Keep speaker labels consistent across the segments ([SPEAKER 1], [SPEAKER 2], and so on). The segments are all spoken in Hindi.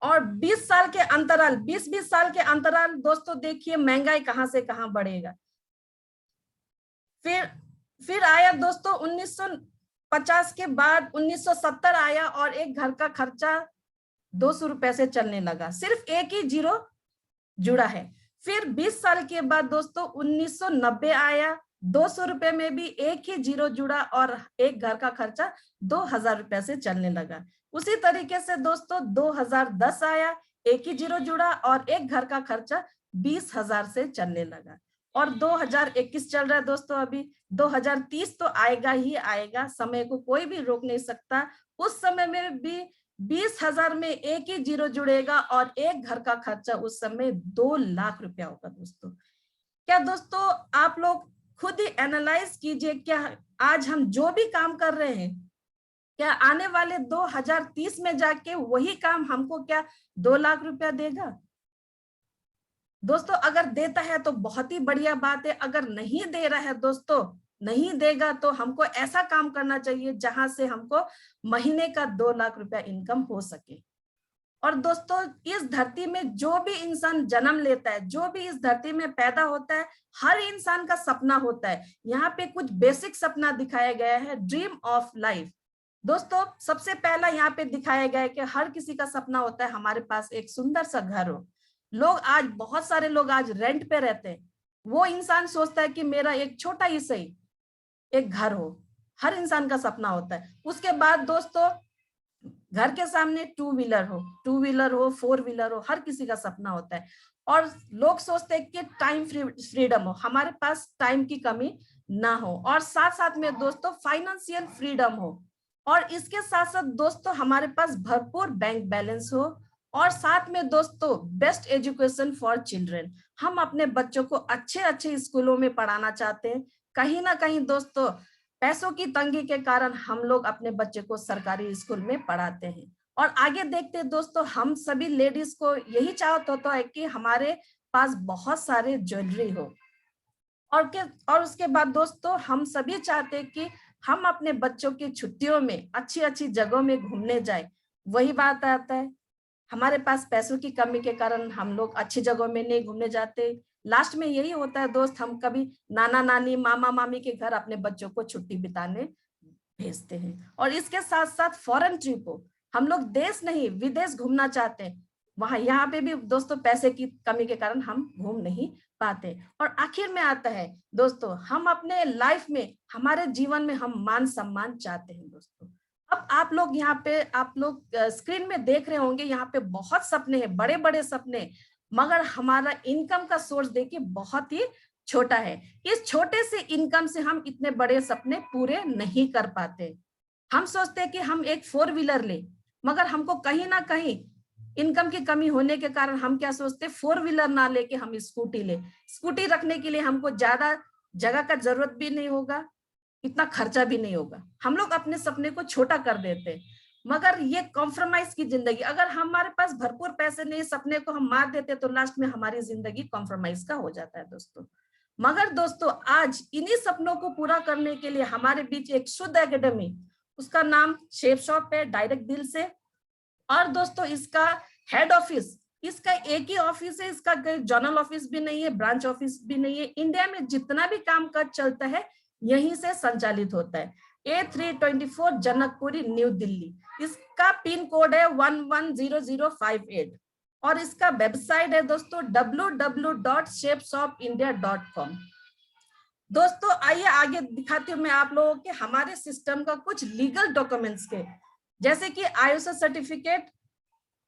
[SPEAKER 1] और 20 साल के अंतराल, 20-20 साल के अंतराल दोस्तों, देखिए महंगाई कहां से कहां बढ़ेगा। फिर आया दोस्तों 1950 के बाद 1970 आया और एक घर का खर्चा 200 रुपए से चलने लगा, सिर्फ एक ही जीरो जुड़ा है। फिर 20 साल के बाद दोस्तों 1990 आया, 200 रुपए में भी एक ही जीरो जुड़ा और एक घर का खर्चा 2000 रुपए से चलने लगा। उसी तरीके से दोस्तों 2010 आया, एक ही जीरो जुड़ा और एक घर का खर्चा 20,000 से चलने लगा। और 2021 चल रहा है दोस्तों, अभी 2030 तो आएगा ही आएगा, समय को कोई भी रोक नहीं सकता। उस समय में भी 20,000 में एक ही जीरो जुड़ेगा और एक घर का खर्चा उस समय 2 लाख रुपया होगा दोस्तों। क्या दोस्तों आप लोग खुद ही एनालाइज कीजिए, क्या आज हम जो भी काम कर रहे हैं, क्या आने वाले 2030 में जाके वही काम हमको क्या 2 लाख रुपया देगा? दोस्तों अगर देता है तो बहुत ही बढ़िया बात है, अगर नहीं दे रहा है दोस्तों, नहीं देगा तो हमको ऐसा काम करना चाहिए जहां से हमको महीने का 2 लाख रुपया इनकम हो सके। और दोस्तों इस धरती में जो भी इंसान जन्म लेता है, जो भी इस धरती में पैदा होता है, हर इंसान का सपना होता है। यहाँ पे कुछ बेसिक सपना दिखाया गया है, ड्रीम ऑफ लाइफ। दोस्तों सबसे पहला यहाँ पे दिखाया गया है कि हर किसी का सपना होता है हमारे पास एक सुंदर सा घर हो। लोग आज, बहुत सारे लोग आज रेंट पे रहते हैं, वो इंसान सोचता है कि मेरा एक छोटा ही सही एक घर हो, हर इंसान का सपना होता है। उसके बाद दोस्तों घर के सामने टू व्हीलर हो, 4 व्हीलर हो, हर किसी का सपना होता है। और लोग सोचते हैं कि टाइम फ्रीडम हो, हमारे पास टाइम की कमी ना हो, और साथ साथ में दोस्तों फाइनेंशियल फ्रीडम हो, और इसके साथ साथ दोस्तों हमारे पास भरपूर बैंक बैलेंस हो, और साथ में दोस्तों बेस्ट एजुकेशन फॉर चिल्ड्रन। हम अपने बच्चों को अच्छे अच्छे स्कूलों में पढ़ाना चाहते हैं। कहीं ना कहीं दोस्तों पैसों की तंगी के कारण हम लोग अपने बच्चे को सरकारी स्कूल में पढ़ाते हैं। और आगे देखते हैं दोस्तों, हम सभी लेडीज को यही चाहत होता है कि हमारे पास बहुत सारे ज्वेलरी हो, और उसके बाद दोस्तों हम सभी चाहते हैं कि हम अपने बच्चों की छुट्टियों में अच्छी अच्छी जगहों में घूमने जाए। वही बात आता है, हमारे पास पैसों की कमी के कारण हम लोग अच्छी जगहों में नहीं घूमने जाते। लास्ट में यही होता है दोस्त, हम कभी नाना नानी मामा मामी के घर अपने बच्चों को छुट्टी बिताने भेजते हैं। और इसके साथ साथ फॉरेन ट्रिप हो, हम लोग देश नहीं विदेश घूमना चाहते हैं, वहां यहाँ पे भी दोस्तों पैसे की कमी के कारण हम घूम नहीं पाते। और आखिर में आता है दोस्तों, हम अपने लाइफ में, हमारे जीवन में हम मान सम्मान चाहते हैं दोस्तों। अब आप लोग यहाँ पे, आप लोग स्क्रीन में देख रहे होंगे, यहाँ पे बहुत सपने हैं, बड़े बड़े सपने, मगर हमारा इनकम का सोर्स देखिए बहुत ही छोटा है। इस छोटे से इनकम से हम इतने बड़े सपने पूरे नहीं कर पाते। हम सोचते हैं कि हम एक 4 व्हीलर ले, मगर हमको कहीं ना कहीं इनकम की कमी होने के कारण हम क्या सोचते, 4 व्हीलर ना लेके हम स्कूटी ले। स्कूटी रखने के लिए हमको ज्यादा जगह का जरूरत भी नहीं होगा, इतना खर्चा भी नहीं होगा। हम लोग अपने सपने को छोटा कर देते हैं, मगर ये कॉम्प्रोमाइज की जिंदगी, अगर हमारे पास भरपूर पैसे नहीं, सपने को हम मार देते तो लास्ट में हमारी जिंदगी कॉम्प्रोमाइज का हो जाता है दोस्तों। मगर दोस्तों आज इन्हीं सपनों को पूरा करने के लिए हमारे बीच एक शुद्ध एकेडमी, उसका नाम शेप शॉप है, डायरेक्ट दिल से। और दोस्तों इसका हेड ऑफिस, इसका एक ही ऑफिस है, इसका जोनल ऑफिस भी नहीं है, ब्रांच ऑफिस भी नहीं है। इंडिया में जितना भी काम काज चलता है यहीं से संचालित होता है। A324 जनकपुरी न्यू दिल्ली, इसका पिन कोड है 110058, और इसका वेबसाइट है दोस्तों www.shapeshopindia.com। दोस्तों आइए आगे दिखाती हूँ मैं आप लोगों के हमारे सिस्टम का कुछ लीगल डॉक्यूमेंट्स के, जैसे कि ISO सर्टिफिकेट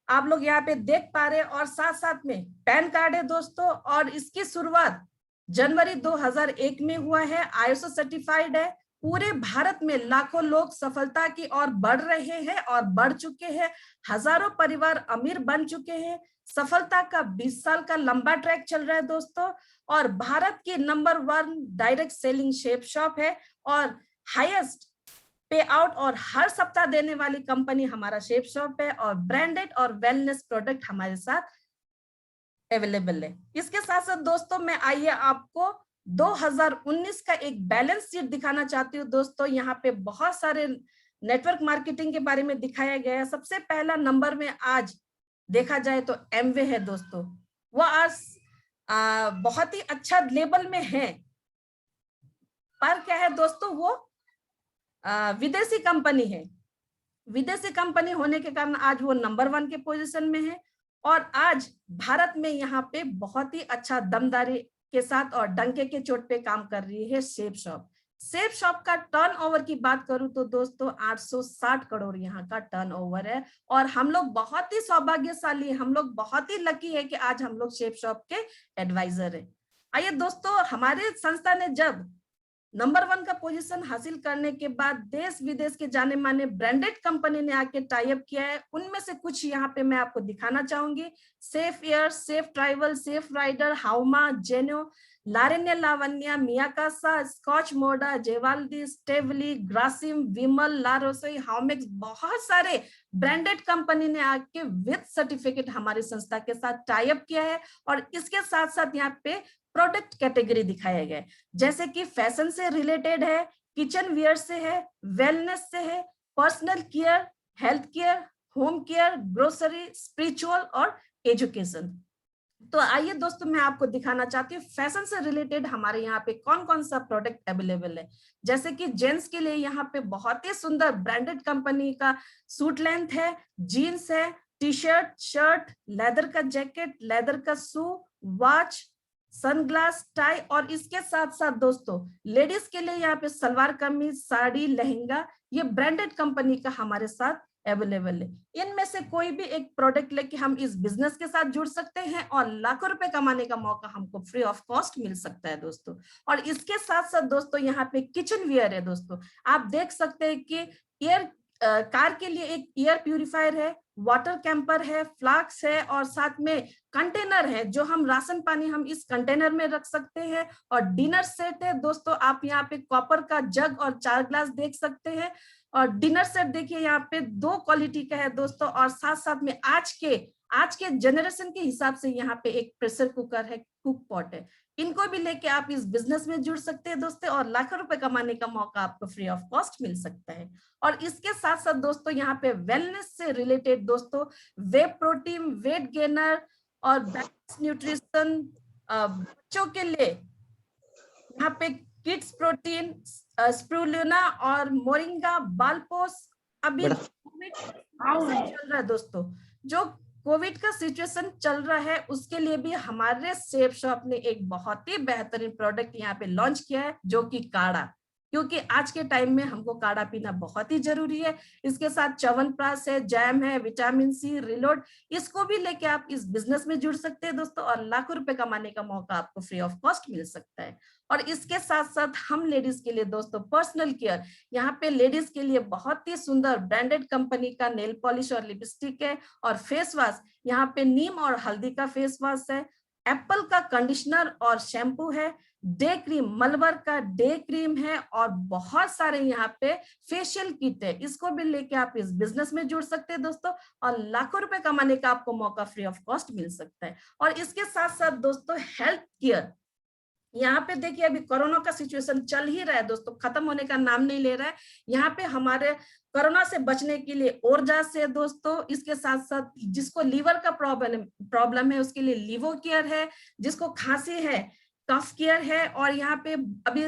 [SPEAKER 1] आप लोग यहाँ पे देख पा रहे हैं, और साथ साथ में पैन कार्ड है दोस्तों। और इसकी शुरुआत जनवरी 2001 में हुआ है, ISO सर्टिफाइड है। पूरे भारत में लाखों लोग सफलता की ओर बढ़ रहे हैं और बढ़ चुके हैं, हजारों परिवार अमीर बन चुके हैं। सफलता का 20 साल का लंबा ट्रैक चल रहा है दोस्तों, और भारत की number 1 direct selling shape shop है, और हाईएस्ट पे आउट और हर सप्ताह देने वाली कंपनी हमारा शेप शॉप है, और ब्रांडेड और वेलनेस प्रोडक्ट हमारे साथ अवेलेबल है। इसके साथ साथ दोस्तों मैं आइए आपको 2019 का एक बैलेंस शीट दिखाना चाहती हूँ दोस्तों। यहाँ पे बहुत सारे नेटवर्क मार्केटिंग के बारे में दिखाया गया है। सबसे पहला नंबर में आज देखा जाए तो एमवे है दोस्तों, वो आज बहुत ही अच्छा लेवल में है, पर क्या है दोस्तों, वो विदेशी कंपनी है। विदेशी कंपनी होने के कारण आज वो नंबर 1 के पोजीशन में है, और आज भारत में यहाँ पे बहुत ही अच्छा दमदारी के साथ और डंके के चोट पे काम कर रही है सेफ शॉप। सेफ शॉप का टर्नओवर की बात करूं तो दोस्तों 860 करोड़ यहाँ का टर्नओवर है, और हम लोग बहुत ही सौभाग्यशाली, हम लोग बहुत ही लकी है कि आज हम लोग सेफ शॉप के एडवाइजर है। आइए दोस्तों, हमारे संस्था ने जब नंबर 1 का पोजीशन हासिल करने के बाद देश विदेश के जाने माने ब्रांडेड कंपनी ने आके टाई अप किया है, उनमें से कुछ यहाँ पे मैं आपको दिखाना चाहूंगी। Safe air, safe travel, safe rider, हाउमा, जेनो, लारेन्य लावण्या, मियाकासा, स्कॉच मोडा, जेवाल्दी, स्टेवली, ग्रासिम, विमल, ला रोसोई, हाउमेक्स, बहुत सारे ब्रांडेड कंपनी ने आके विद सर्टिफिकेट हमारी संस्था के साथ टाई अप किया है। और इसके साथ साथ यहाँ पे प्रोडक्ट कैटेगरी दिखाया गया है, जैसे कि फैशन से रिलेटेड है, किचन वियर से है, वेलनेस से है, personal care, health care, home care, grocery, spiritual और एजुकेशन। तो आइए दोस्तों, मैं आपको दिखाना चाहती हूँ फैशन से रिलेटेड हमारे यहाँ पे कौन कौन सा प्रोडक्ट अवेलेबल है। जैसे कि जेंट्स के लिए यहाँ पे बहुत ही सुंदर ब्रांडेड कंपनी का सूट लेंथ है, जीन्स है, टी शर्ट, शर्ट, लेदर का जैकेट, लेदर का शू, वॉच, सनग्लास, टाई, और इसके साथ साथ दोस्तों लेडीज के लिए यहाँ पे सलवार कमीज, साड़ी, लहंगा, ये ब्रांडेड कंपनी का हमारे साथ अवेलेबल है। इनमें से कोई भी एक प्रोडक्ट लेके हम इस बिजनेस के साथ जुड़ सकते हैं और लाखों रुपए कमाने का मौका हमको फ्री ऑफ कॉस्ट मिल सकता है दोस्तों। और इसके साथ साथ दोस्तों यहाँ पे किचन वियर है दोस्तों, आप देख सकते हैं कि एयर कार के लिए एक एयर प्यूरिफायर है, वाटर कैंपर है, फ्लास्क है, और साथ में कंटेनर है जो हम राशन पानी हम इस कंटेनर में रख सकते हैं। और डिनर सेट है दोस्तों, आप यहाँ पे कॉपर का जग और 4 ग्लास देख सकते हैं। और डिनर सेट देखिए यहाँ पे 2 क्वालिटी का है दोस्तों, और साथ साथ में आज के जनरेशन के हिसाब से यहाँ पे एक प्रेशर कुकर है, कुक पॉट है। इनको भी लेके आप इस बिजनेस में जुड़ सकते हैं दोस्तों, और लाखों रुपए कमाने का मौका आपको फ्री ऑफ कॉस्ट मिल सकता है। और इसके साथ साथ दोस्तों यहाँ पे वेलनेस से रिलेटेड दोस्तों वे प्रोटीन, वेट गेनर और बैलेंस न्यूट्रिशन, बच्चों के लिए यहाँ पे किड्स प्रोटीन, स्प्रुलिना और मोरिंगा, बालपोस। अभी कोविड चल रहा है दोस्तों, जो कोविड का सिचुएशन चल रहा है उसके लिए भी हमारे सेफ शॉप ने एक बहुत ही बेहतरीन प्रोडक्ट यहाँ पे लॉन्च किया है, जो कि काढ़ा, क्योंकि आज के टाइम में हमको काढ़ा पीना बहुत ही जरूरी है। इसके साथ च्यवनप्राश है, जैम है, विटामिन सी, रिलोड, इसको भी लेके आप इस बिजनेस में जुड़ सकते हैं दोस्तों, और लाखों रुपए कमाने का मौका आपको फ्री ऑफ कॉस्ट मिल सकता है। और इसके साथ साथ हम लेडीज के लिए दोस्तों पर्सनल केयर, यहाँ पे लेडीज के लिए बहुत ही सुंदर ब्रांडेड कंपनी का नेल पॉलिश और लिपस्टिक है, और फेस वॉश यहाँ पे नीम और हल्दी का फेस वॉश है, एप्पल का कंडीशनर और शैम्पू है, डे क्रीम, मलबर का डे क्रीम है, और बहुत सारे यहाँ पे फेशियल किट है। इसको भी लेके आप इस बिजनेस में जुड़ सकते हैं दोस्तों, और लाखों रुपए कमाने का आपको मौका फ्री ऑफ कॉस्ट मिल सकता है। और इसके साथ साथ दोस्तों हेल्थ केयर, यहाँ पे देखिए अभी कोरोना का सिचुएशन चल ही रहा है दोस्तों, खत्म होने का नाम नहीं ले रहा है। यहाँ पे हमारे कोरोना से बचने के लिए ओरजास है दोस्तों, इसके साथ साथ जिसको लीवर का प्रॉब्लम है उसके लिए लिवो केयर है, जिसको खांसी है कफ केयर है, और यहाँ पे अभी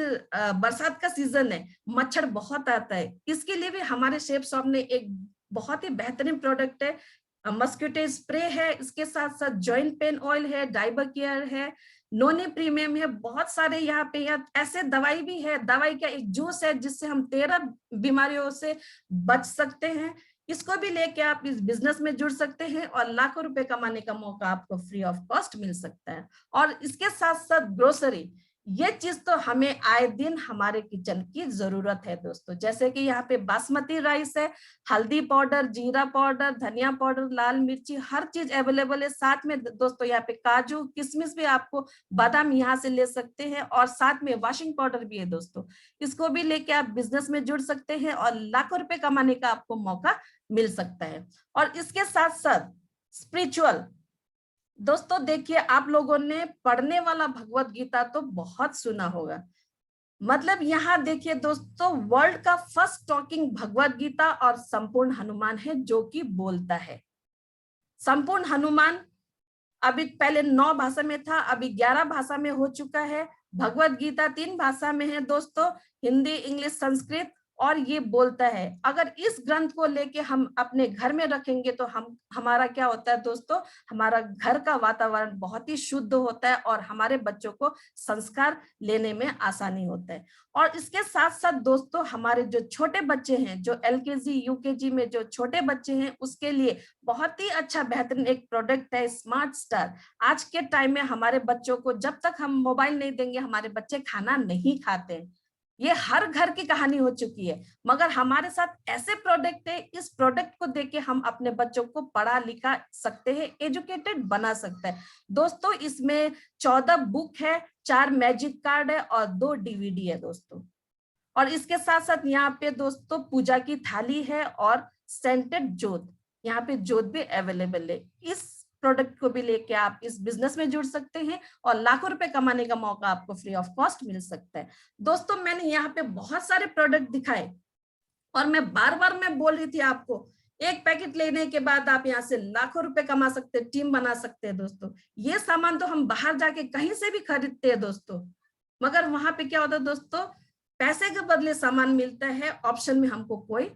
[SPEAKER 1] बरसात का सीजन है, मच्छर बहुत आता है, इसके लिए भी हमारे शेफ शॉप ने एक बहुत ही बेहतरीन प्रोडक्ट है, मस्किटो स्प्रे है, इसके साथ साथ जॉइंट पेन ऑयल है, डाइबर केयर है, नोनी प्रीमियम है, बहुत सारे यहाँ पे ऐसे दवाई भी है, दवाई का एक जूस है जिससे हम 13 बीमारियों से बच सकते हैं। इसको भी लेके आप इस बिजनेस में जुड़ सकते हैं, और लाखों रुपए कमाने का मौका आपको फ्री ऑफ कॉस्ट मिल सकता है। और इसके साथ साथ ग्रोसरी, ये चीज तो हमें आए दिन हमारे किचन की जरूरत है दोस्तों, जैसे कि यहाँ पे बासमती राइस है, हल्दी पाउडर, जीरा पाउडर, धनिया पाउडर, लाल मिर्ची, हर चीज अवेलेबल है। साथ में दोस्तों यहाँ पे काजू, किशमिश भी, आपको बादाम यहाँ से ले सकते हैं, और साथ में वॉशिंग पाउडर भी है दोस्तों, इसको भी लेके आप बिजनेस में जुड़ सकते हैं, और लाखों रुपए कमाने का आपको मौका मिल सकता है। और इसके साथ साथ स्पिरिचुअल दोस्तों, देखिए आप लोगों ने पढ़ने वाला भगवत गीता तो बहुत सुना होगा, मतलब यहाँ देखिए दोस्तों वर्ल्ड का फर्स्ट टॉकिंग भगवत गीता और संपूर्ण हनुमान है जो कि बोलता है। संपूर्ण हनुमान अभी पहले 9 भाषा में था, अभी 11 भाषा में हो चुका है। भगवत गीता 3 भाषा में है दोस्तों, हिंदी, इंग्लिश, संस्कृत, और ये बोलता है अगर इस ग्रंथ को लेके हम अपने घर में रखेंगे तो हमारा क्या होता है दोस्तों, हमारा घर का वातावरण बहुत ही शुद्ध होता है और हमारे बच्चों को संस्कार लेने में आसानी होता है। और इसके साथ साथ दोस्तों हमारे जो छोटे बच्चे हैं, जो LKG UKG में जो छोटे बच्चे हैं, उसके लिए बहुत ही अच्छा बेहतरीन एक प्रोडक्ट है स्मार्ट स्टार। आज के टाइम में हमारे बच्चों को जब तक हम मोबाइल नहीं देंगे हमारे बच्चे खाना नहीं खाते। ये हर घर की कहानी हो चुकी है, मगर हमारे साथ ऐसे प्रोडक्ट है, इस प्रोडक्ट को देके हम अपने बच्चों को पढ़ा लिखा सकते हैं, एजुकेटेड बना सकते हैं। दोस्तों इसमें 14 बुक है, 4 मैजिक कार्ड है और 2 DVD है दोस्तों। और इसके साथ साथ यहाँ पे दोस्तों पूजा की थाली है और सेंटेड जोत, यहाँ पे जोत भी अवेलेबल है। इस प्रोडक्ट को भी लेके आप इस बिजनेस में जुड़ सकते हैं और लाखों रुपए कमाने का मौका आपको फ्री ऑफ कॉस्ट मिल सकता है। दोस्तों मैंने यहाँ पे बहुत सारे प्रोडक्ट दिखाए और मैं बार बार मैं बोल रही थी आपको, एक पैकेट लेने के बाद आप यहाँ से लाखों रुपए कमा सकते हैं, टीम बना सकते हैं दोस्तों। ये सामान तो हम बाहर जाके कहीं से भी खरीदते हैं दोस्तों, मगर वहां पे क्या होता है दोस्तों, पैसे के बदले सामान मिलता है, ऑप्शन में हमको कोई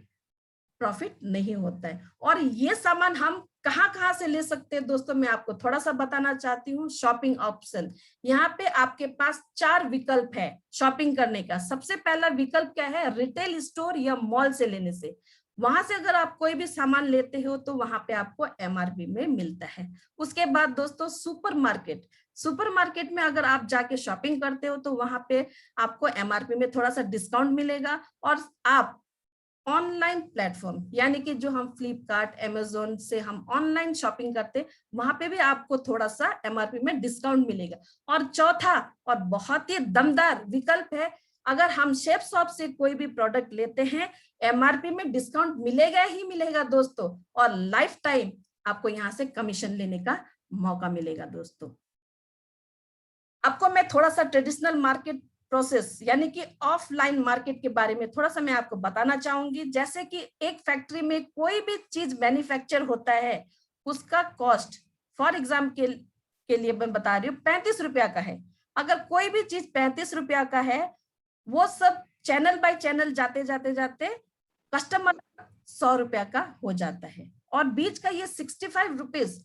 [SPEAKER 1] प्रॉफिट नहीं होता है। और ये सामान हम कहाँ से ले सकते हैं दोस्तों, मैं आपको थोड़ा सा बताना चाहती हूँ। शॉपिंग ऑप्शन, यहाँ पे आपके पास 4 विकल्प है शॉपिंग करने का। सबसे पहला विकल्प क्या है, रिटेल स्टोर या मॉल से लेने से। वहां से अगर आप कोई भी सामान लेते हो तो वहां पे आपको MRP में मिलता है। उसके बाद दोस्तों सुपरमार्केट, सुपरमार्केट में अगर आप जाके शॉपिंग करते हो तो वहां पे आपको MRP में थोड़ा सा डिस्काउंट मिलेगा। और आप ऑनलाइन प्लेटफॉर्म यानी कि जो हम फ्लिपकार्ट, अमेजोन से हम ऑनलाइन शॉपिंग करते, वहां पे भी आपको थोड़ा सा MRP में डिस्काउंट मिलेगा। और चौथा और बहुत ही दमदार विकल्प है, अगर हम शेफ शॉप से कोई भी प्रोडक्ट लेते हैं MRP में डिस्काउंट मिलेगा ही मिलेगा दोस्तों, और लाइफ टाइम आपको यहाँ से कमीशन लेने का मौका मिलेगा दोस्तों। आपको मैं थोड़ा सा ट्रेडिशनल मार्केट प्रोसेस यानी कि ऑफलाइन मार्केट के बारे में थोड़ा सा मैं आपको बताना चाहूंगी। जैसे कि एक फैक्ट्री में कोई भी चीज मैन्युफैक्चर होता है, उसका कॉस्ट फॉर एग्जाम्पल के लिए मैं बता रही हूँ 35 रुपया का है। अगर कोई भी चीज 35 रुपया का है, वो सब चैनल बाय चैनल जाते जाते जाते कस्टमर 100 रुपया का हो जाता है। और बीच का ये 65 रुपीज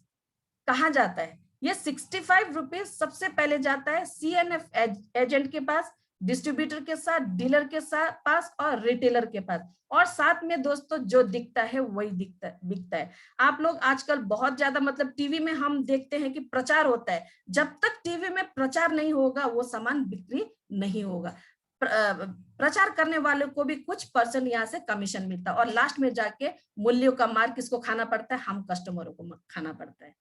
[SPEAKER 1] कहाँ जाता है, ये 65 रुपीज सबसे पहले जाता है CNF एजेंट के पास, डिस्ट्रीब्यूटर के साथ, डीलर के साथ पास और रिटेलर के पास। और साथ में दोस्तों जो दिखता है वही बिकता है। आप लोग आजकल बहुत ज्यादा मतलब टीवी में हम देखते हैं कि प्रचार होता है, जब तक टीवी में प्रचार नहीं होगा वो सामान बिक्री नहीं होगा। प्रचार करने वाले को भी कुछ % यहाँ से कमीशन मिलता है और लास्ट में जाके मूल्यों का मार किसको खाना पड़ता है, हम कस्टमरों को खाना पड़ता है।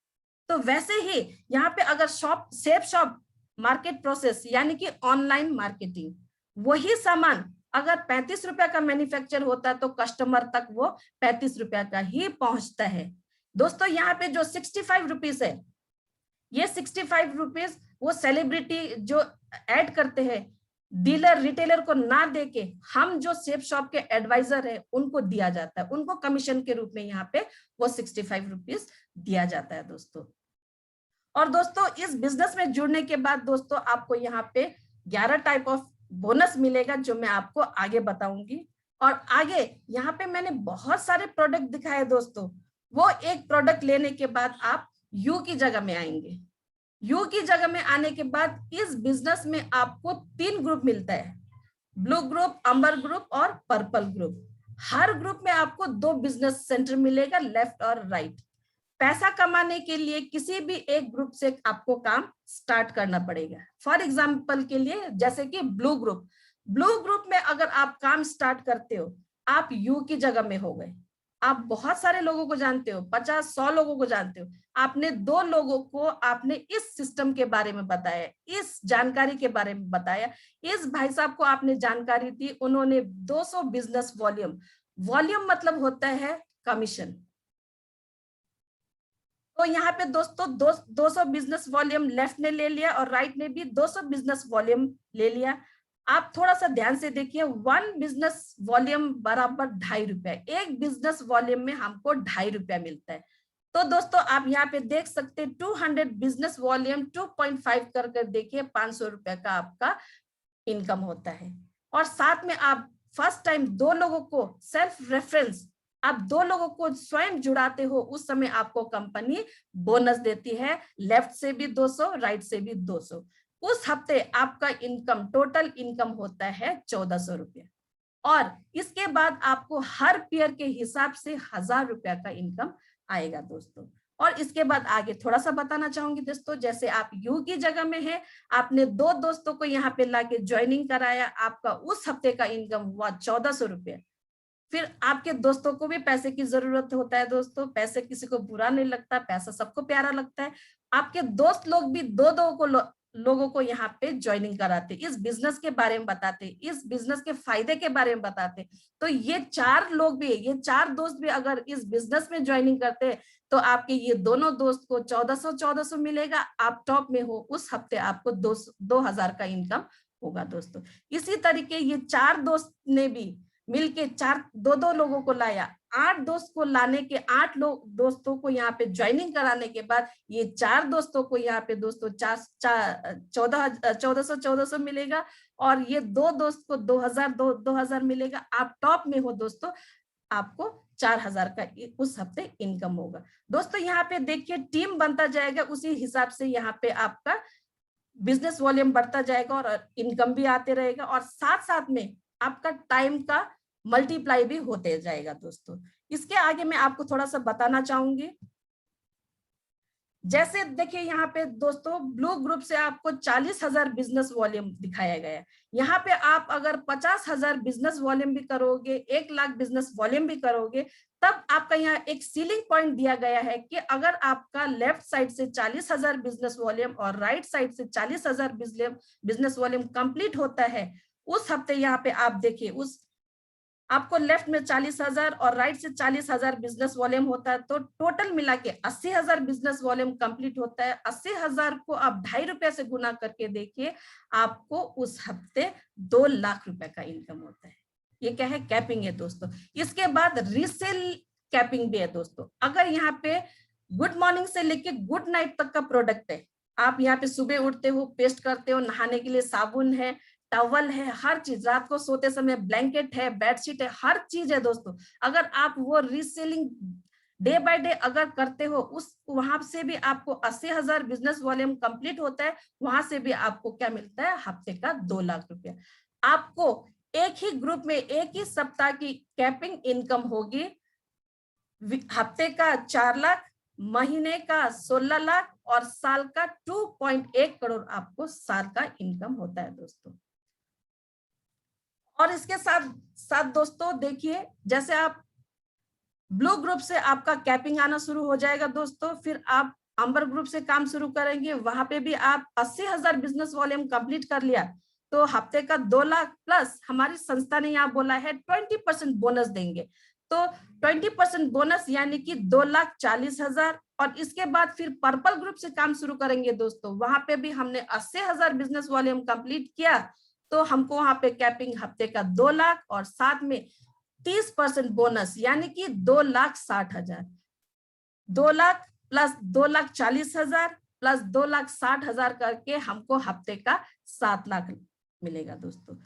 [SPEAKER 1] तो वैसे ही यहाँ पे अगर सेफ शॉप मार्केट प्रोसेस यानी कि ऑनलाइन मार्केटिंग, वही सामान अगर 35 रुपया का मैन्युफैक्चर होता है तो कस्टमर तक वो 35 रुपया का ही पहुंचता है दोस्तों। यहाँ पे जो 65 रुपीज है, ये 65 रुपीज वो सेलिब्रिटी जो ऐड करते हैं, डीलर रिटेलर को ना देके हम जो सेफ शॉप के एडवाइजर है उनको दिया जाता है, उनको कमीशन के रूप में यहाँ पे वो 65 रुपीज दिया जाता है दोस्तों। और दोस्तों इस बिजनेस में जुड़ने के बाद दोस्तों आपको यहाँ पे 11 टाइप ऑफ बोनस मिलेगा जो मैं आपको आगे बताऊंगी। और आगे यहाँ पे मैंने बहुत सारे प्रोडक्ट दिखाए दोस्तों, वो एक प्रोडक्ट लेने के बाद आप यू की जगह में आएंगे। यू की जगह में आने के बाद इस बिजनेस में आपको 3 ग्रुप मिलता है, ब्लू ग्रुप, अम्बर ग्रुप और पर्पल ग्रुप। हर ग्रुप में आपको 2 बिजनेस सेंटर मिलेगा, लेफ्ट और राइट। पैसा कमाने के लिए किसी भी एक ग्रुप से आपको काम स्टार्ट करना पड़ेगा। फॉर एग्जाम्पल के लिए जैसे कि ब्लू ग्रुप में अगर आप काम स्टार्ट करते हो, आप यू की जगह में हो गए। आप बहुत सारे लोगों को जानते हो, 50-100 लोगों को जानते हो, आपने 2 लोगों को आपने इस सिस्टम के बारे में बताया, इस जानकारी के बारे में बताया। इस भाई साहब को आपने जानकारी दी, उन्होंने 200 बिजनेस वॉल्यूम मतलब होता है कमीशन। तो यहाँ पे दोस्तों 200 बिजनेस वॉल्यूम लेफ्ट ने ले लिया और राइट ने भी 200 बिजनेस वॉल्यूम ले लिया। आप थोड़ा सा ध्यान से देखिए, 1 बिजनेस वॉल्यूम बराबर 2.5 रुपया। एक बिजनेस वॉल्यूम में हमको 2.5 रुपया मिलता है। तो दोस्तों आप यहाँ पे देख सकते हैं 200 बिजनेस वॉल्यूम 2.5 करके देखिए 500 रुपए का आपका इनकम होता है। और साथ में आप फर्स्ट टाइम 2 लोगों को सेल्फ रेफरेंस, आप 2 लोगों को स्वयं जुड़ाते हो, उस समय आपको कंपनी बोनस देती है, लेफ्ट से भी 200, राइट से भी 200। उस हफ्ते आपका इनकम, टोटल इनकम होता है 1400 रुपये। और इसके बाद आपको हर पेयर के हिसाब से 1000 रुपया का इनकम आएगा दोस्तों। और इसके बाद आगे थोड़ा सा बताना चाहूंगी दोस्तों, जैसे आप यू की जगह में है, आपने 2 दोस्तों को यहाँ पे लाके ज्वाइनिंग कराया, आपका उस हफ्ते का इनकम हुआ 1400 रुपये। फिर आपके दोस्तों को भी पैसे की जरूरत होता है दोस्तों, पैसे किसी को बुरा नहीं लगता, पैसा सबको प्यारा लगता है। आपके दोस्त लोग भी लोगों को यहाँ पे ज्वाइनिंग कराते, इस बिजनेस के बारे में बताते, इस बिजनेस के फायदे के बारे में बताते। तो ये 4 लोग भी, ये 4 दोस्त भी अगर इस बिजनेस में ज्वाइनिंग करते तो आपके ये दोनों दोस्त को 1400 मिलेगा, आप टॉप में हो, उस हफ्ते आपको 2000 का इनकम होगा दोस्तों। इसी तरीके ये 4 दोस्त ने भी मिलके 2 लोगों को लाया, 8 दोस्त को लाने के 8 लोग दोस्तों को यहाँ पे ज्वाइनिंग कराने के बाद ये 4 दोस्तों को यहाँ पे दोस्तों 1400 मिलेगा, और ये 2 दोस्त को 2000 मिलेगा। आप टॉप में हो दोस्तों, आपको 4000 का उस हफ्ते इनकम होगा दोस्तों। यहाँ पे देखिए टीम बनता जाएगा, उसी हिसाब से यहाँ पे आपका बिजनेस वॉल्यूम बढ़ता जाएगा और इनकम भी आते रहेगा, और साथ साथ में आपका टाइम का मल्टीप्लाई भी होते जाएगा दोस्तों। इसके आगे मैं आपको थोड़ा सा बताना चाहूंगी, जैसे देखिए यहाँ पे दोस्तों ब्लू ग्रुप से आपको 40,000 बिजनेस वॉल्यूम दिखाया गया है। यहाँ पे आप अगर 50,000 बिजनेस वॉल्यूम भी करोगे, 1 लाख बिजनेस वॉल्यूम भी करोगे, तब आपका यहाँ एक सीलिंग पॉइंट दिया गया है कि अगर आपका लेफ्ट साइड से 40,000 बिजनेस वॉल्यूम और राइट साइड से 40,000 बिजनेस वॉल्यूम कंप्लीट होता है, उस हफ्ते यहाँ पे आप देखिए उस आपको लेफ्ट में 40,000 और राइट से 40,000 बिजनेस वॉल्यूम होता है, तो टोटल मिला के 80,000 बिजनेस वॉल्यूम कंप्लीट होता है। 80,000 को आप 2.5 रुपए से गुना करके देखिए, आपको उस हफ्ते 2 लाख रुपए का इनकम होता है। ये क्या है? कैपिंग है दोस्तों। इसके बाद रीसेल कैपिंग भी है दोस्तों। अगर यहाँ पे गुड मॉर्निंग से लेके गुड नाइट तक का प्रोडक्ट है, आप यहाँ पे सुबह उठते हो, पेस्ट करते हो, नहाने के लिए साबुन है, टॉवल है, हर चीज, रात को सोते समय ब्लैंकेट है, बेडशीट है, हर चीज है दोस्तों। अगर आप वो रीसेलिंग डे बाय डे अगर करते हो, उस वहां से भी आपको 80,000 बिजनेस वॉल्यूम कंप्लीट होता है, वहां से भी आपको क्या मिलता है? हफ्ते का 2 लाख रुपया। आपको एक ही ग्रुप में एक ही सप्ताह की कैपिंग इनकम होगी, हफ्ते का 4 लाख, महीने का 16 लाख और साल का 2.1 करोड़ आपको साल का इनकम होता है दोस्तों। और इसके साथ साथ दोस्तों देखिए, जैसे आप ब्लू ग्रुप से आपका कैपिंग आना शुरू हो जाएगा दोस्तों, फिर आप अंबर ग्रुप से काम शुरू करेंगे, वहां पे भी आप 80,000 बिजनेस वॉल्यूम कंप्लीट कर लिया तो हफ्ते का 2 लाख प्लस हमारी संस्था ने यहाँ बोला है 20% बोनस देंगे, तो 20% बोनस यानी कि 2,40,000। और इसके बाद फिर पर्पल ग्रुप से काम शुरू करेंगे दोस्तों, वहां पे भी हमने 80,000 बिजनेस वॉल्यूम कंप्लीट किया तो हमको वहां पे कैपिंग हफ्ते का 2 लाख और साथ में 30% बोनस यानी कि 2,60,000। 2 लाख प्लस 2,40,000 प्लस 2,60,000 करके हमको हफ्ते का 7 लाख मिलेगा दोस्तों।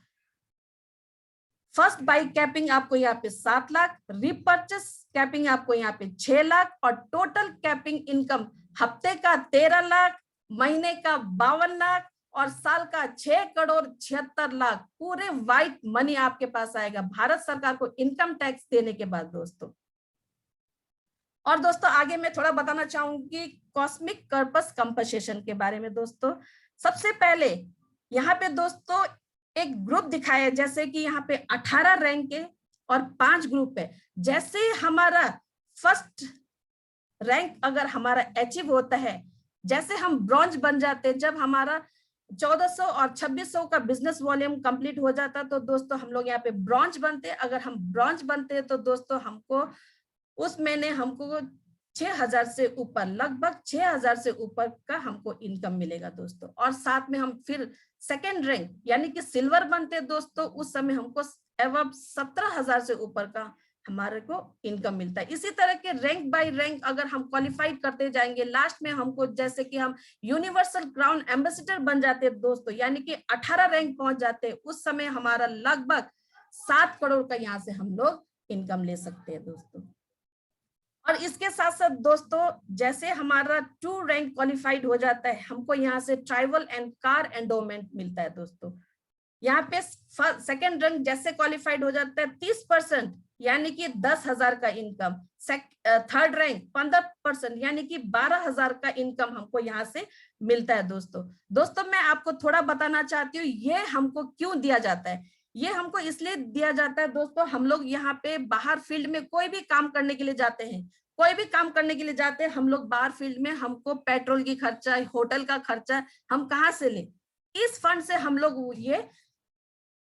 [SPEAKER 1] फर्स्ट बाई कैपिंग आपको यहाँ पे 7 लाख, रिपर्चेस कैपिंग आपको यहाँ पे 6 लाख और टोटल कैपिंग इनकम हफ्ते का 13 लाख, महीने का 52 लाख और साल का 6 करोड़ 76 लाख पूरे व्हाइट मनी आपके पास आएगा भारत सरकार को इनकम टैक्स देने के बाद दोस्तों। और दोस्तों आगे मैं थोड़ा बताना चाहूंगी कॉस्मिक पर्पस कंपनसेशन के बारे में दोस्तों। सबसे पहले यहाँ पे दोस्तों एक ग्रुप दिखाया है, जैसे कि यहाँ पे 18 रैंक है और 5 ग्रुप है। जैसे हमारा फर्स्ट रैंक अगर हमारा अचीव होता है, जैसे हम ब्रॉन्ज बन जाते हैं, जब हमारा 1400 और 2600 का बिजनेस वॉल्यूम कंप्लीट हो जाता तो दोस्तों हम लोग यहाँ पे ब्रॉन्ज बनते। अगर हम ब्रॉन्ज बनते हैं तो दोस्तों हमको उस महीने हमको 6,000 से ऊपर, लगभग 6,000 से ऊपर का हमको इनकम मिलेगा दोस्तों। और साथ में हम फिर सेकेंड रैंक यानी कि सिल्वर बनते दोस्तों, उस समय हमको एवं 17,000 से ऊपर का हमारे को इनकम मिलता है। इसी तरह के रैंक बाय रैंक अगर हम क्वालिफाइड करते जाएंगे, लास्ट में हमको जैसे कि हम यूनिवर्सल क्राउन एम्बेसडर बन जाते हैं दोस्तों, यानी कि 18 रैंक पहुंच जाते हैं, उस समय हमारा लगभग 7 करोड़ का यहाँ से हम लोग इनकम ले सकते हैं दोस्तों। और इसके साथ साथ दोस्तों जैसे हमारा 2 रैंक क्वालिफाइड हो जाता है, हमको यहाँ से ट्राइबल एंड कार एंडोमेंट मिलता है दोस्तों। यहाँ पे सेकंड रैंक जैसे क्वालिफाइड हो जाता है 30%, यानी कि 10,000 का इनकम। थर्ड रैंक 15% यानी कि 12,000 का इनकम हमको यहाँ से मिलता है दोस्तों मैं आपको थोड़ा बताना चाहती हूँ ये हमको क्यों दिया जाता है। ये हमको इसलिए दिया जाता है दोस्तों, हम लोग यहाँ पे बाहर फील्ड में कोई भी काम करने के लिए जाते हैं, कोई भी काम करने के लिए जाते हैं हम लोग बाहर फील्ड में, हमको पेट्रोल की खर्चा, होटल का खर्चा हम कहाँ से लें, इस फंड से हम लोग ये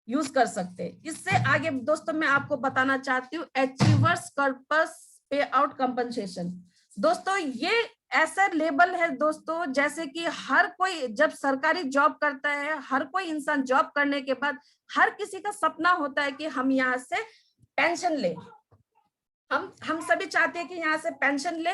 [SPEAKER 1] यूज कर सकते हैं। इससे आगे दोस्तों मैं आपको बताना चाहती हूँ अचीवर्स पर्पस पे आउट कंपनसेशन। दोस्तों ये ऐसा लेबल है दोस्तों, जैसे कि हर कोई जब सरकारी जॉब करता है, हर कोई इंसान जॉब करने के बाद हर किसी का सपना होता है कि हम यहाँ से पेंशन ले, हम सभी चाहते हैं कि यहाँ से पेंशन ले।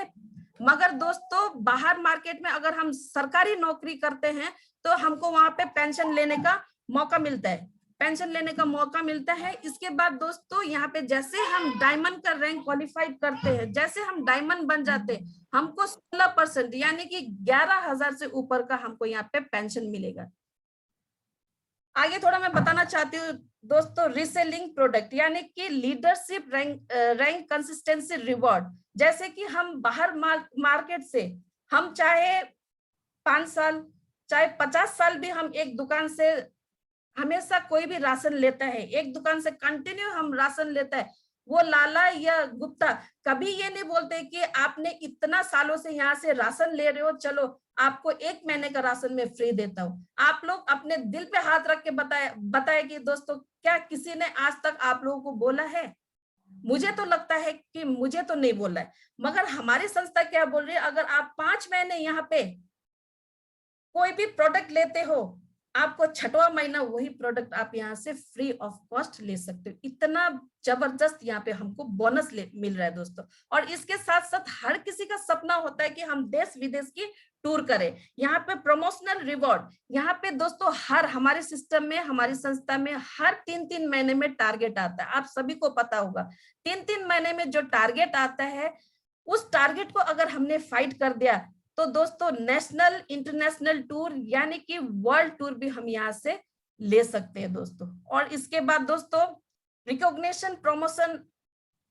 [SPEAKER 1] मगर दोस्तों बाहर मार्केट में अगर हम सरकारी नौकरी करते हैं तो हमको वहां पे पेंशन लेने का मौका मिलता है, पेंशन लेने का मौका मिलता है। इसके बाद दोस्तों यहाँ पे जैसे हम डायमंड का रैंक क्वालिफाइड करते हैं, जैसे हम डायमंड बन जाते हैं, हमको 16% यानी कि 11,000 से ऊपर का हमको यहाँ पे पेंशन मिलेगा। आगे थोड़ा मैं बताना चाहती हूँ दोस्तों रीसेलिंग प्रोडक्ट, यानी कि लीडरशिप रैंक कंसिस्टेंसी रिवॉर्ड। जैसे कि हम बाहर मार्केट से हम चाहे 5 साल चाहे 50 साल भी हम एक दुकान से हमेशा कोई भी राशन लेता है, एक दुकान से कंटिन्यू हम राशन लेता है, वो लाला या गुप्ता कभी ये नहीं बोलते कि आपने इतना सालों से यहाँ से राशन ले रहे हो, चलो आपको 1 महीने का राशन में फ्री देता हूँ। आप लोग अपने दिल पे हाथ रख के बताए कि दोस्तों क्या किसी ने आज तक आप लोगों को बोला है? मुझे तो लगता है कि मुझे तो नहीं बोला है। मगर हमारी संस्था क्या बोल रही है, अगर आप 5 महीने यहाँ पे कोई भी प्रोडक्ट लेते हो, आपको 6वां महीना वही प्रोडक्ट आप यहाँ से फ्री ऑफ कॉस्ट ले सकते हो। इतना जबरदस्त यहाँ पे हमको बोनस मिल रहा है दोस्तों। और इसके साथ साथ हर किसी का सपना होता है कि हम देश विदेश की टूर करें। यहाँ पे प्रमोशनल रिवॉर्ड, यहाँ पे दोस्तों हर हमारे सिस्टम में, हमारी संस्था में हर 3-3 महीने में टारगेट आता है। आप सभी को पता होगा 3-3 महीने में जो टारगेट आता है, उस टारगेट को अगर हमने फाइट कर दिया तो दोस्तों नेशनल इंटरनेशनल टूर यानी कि वर्ल्ड टूर भी हम यहाँ से ले सकते हैं दोस्तों। और इसके बाद दोस्तों रिकॉग्निशन प्रमोशन,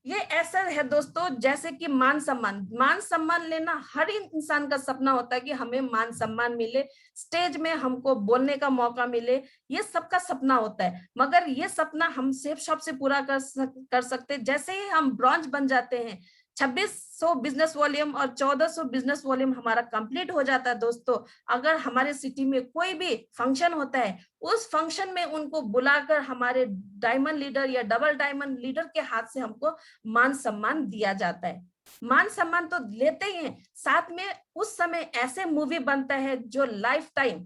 [SPEAKER 1] ये ऐसा है दोस्तों जैसे कि मान सम्मान लेना हर इंसान का सपना होता है कि हमें मान सम्मान मिले, स्टेज में हमको बोलने का मौका मिले, ये सबका सपना होता है। मगर ये सपना हम सेफ शॉप से पूरा कर सकते। जैसे ही हम ब्रॉन्ज बन जाते हैं, 2600 बिजनेस वॉल्यूम और 1400 बिजनेस वॉल्यूम हमारा कंप्लीट हो जाता है दोस्तों। अगर हमारे सिटी में कोई भी फंक्शन होता है, उस फंक्शन में उनको बुलाकर हमारे डायमंड लीडर या डबल डायमंड लीडर के हाथ से हमको मान सम्मान दिया जाता है। मान सम्मान तो लेते ही हैं, साथ में उस समय ऐसे मूवी बनता है जो लाइफ टाइम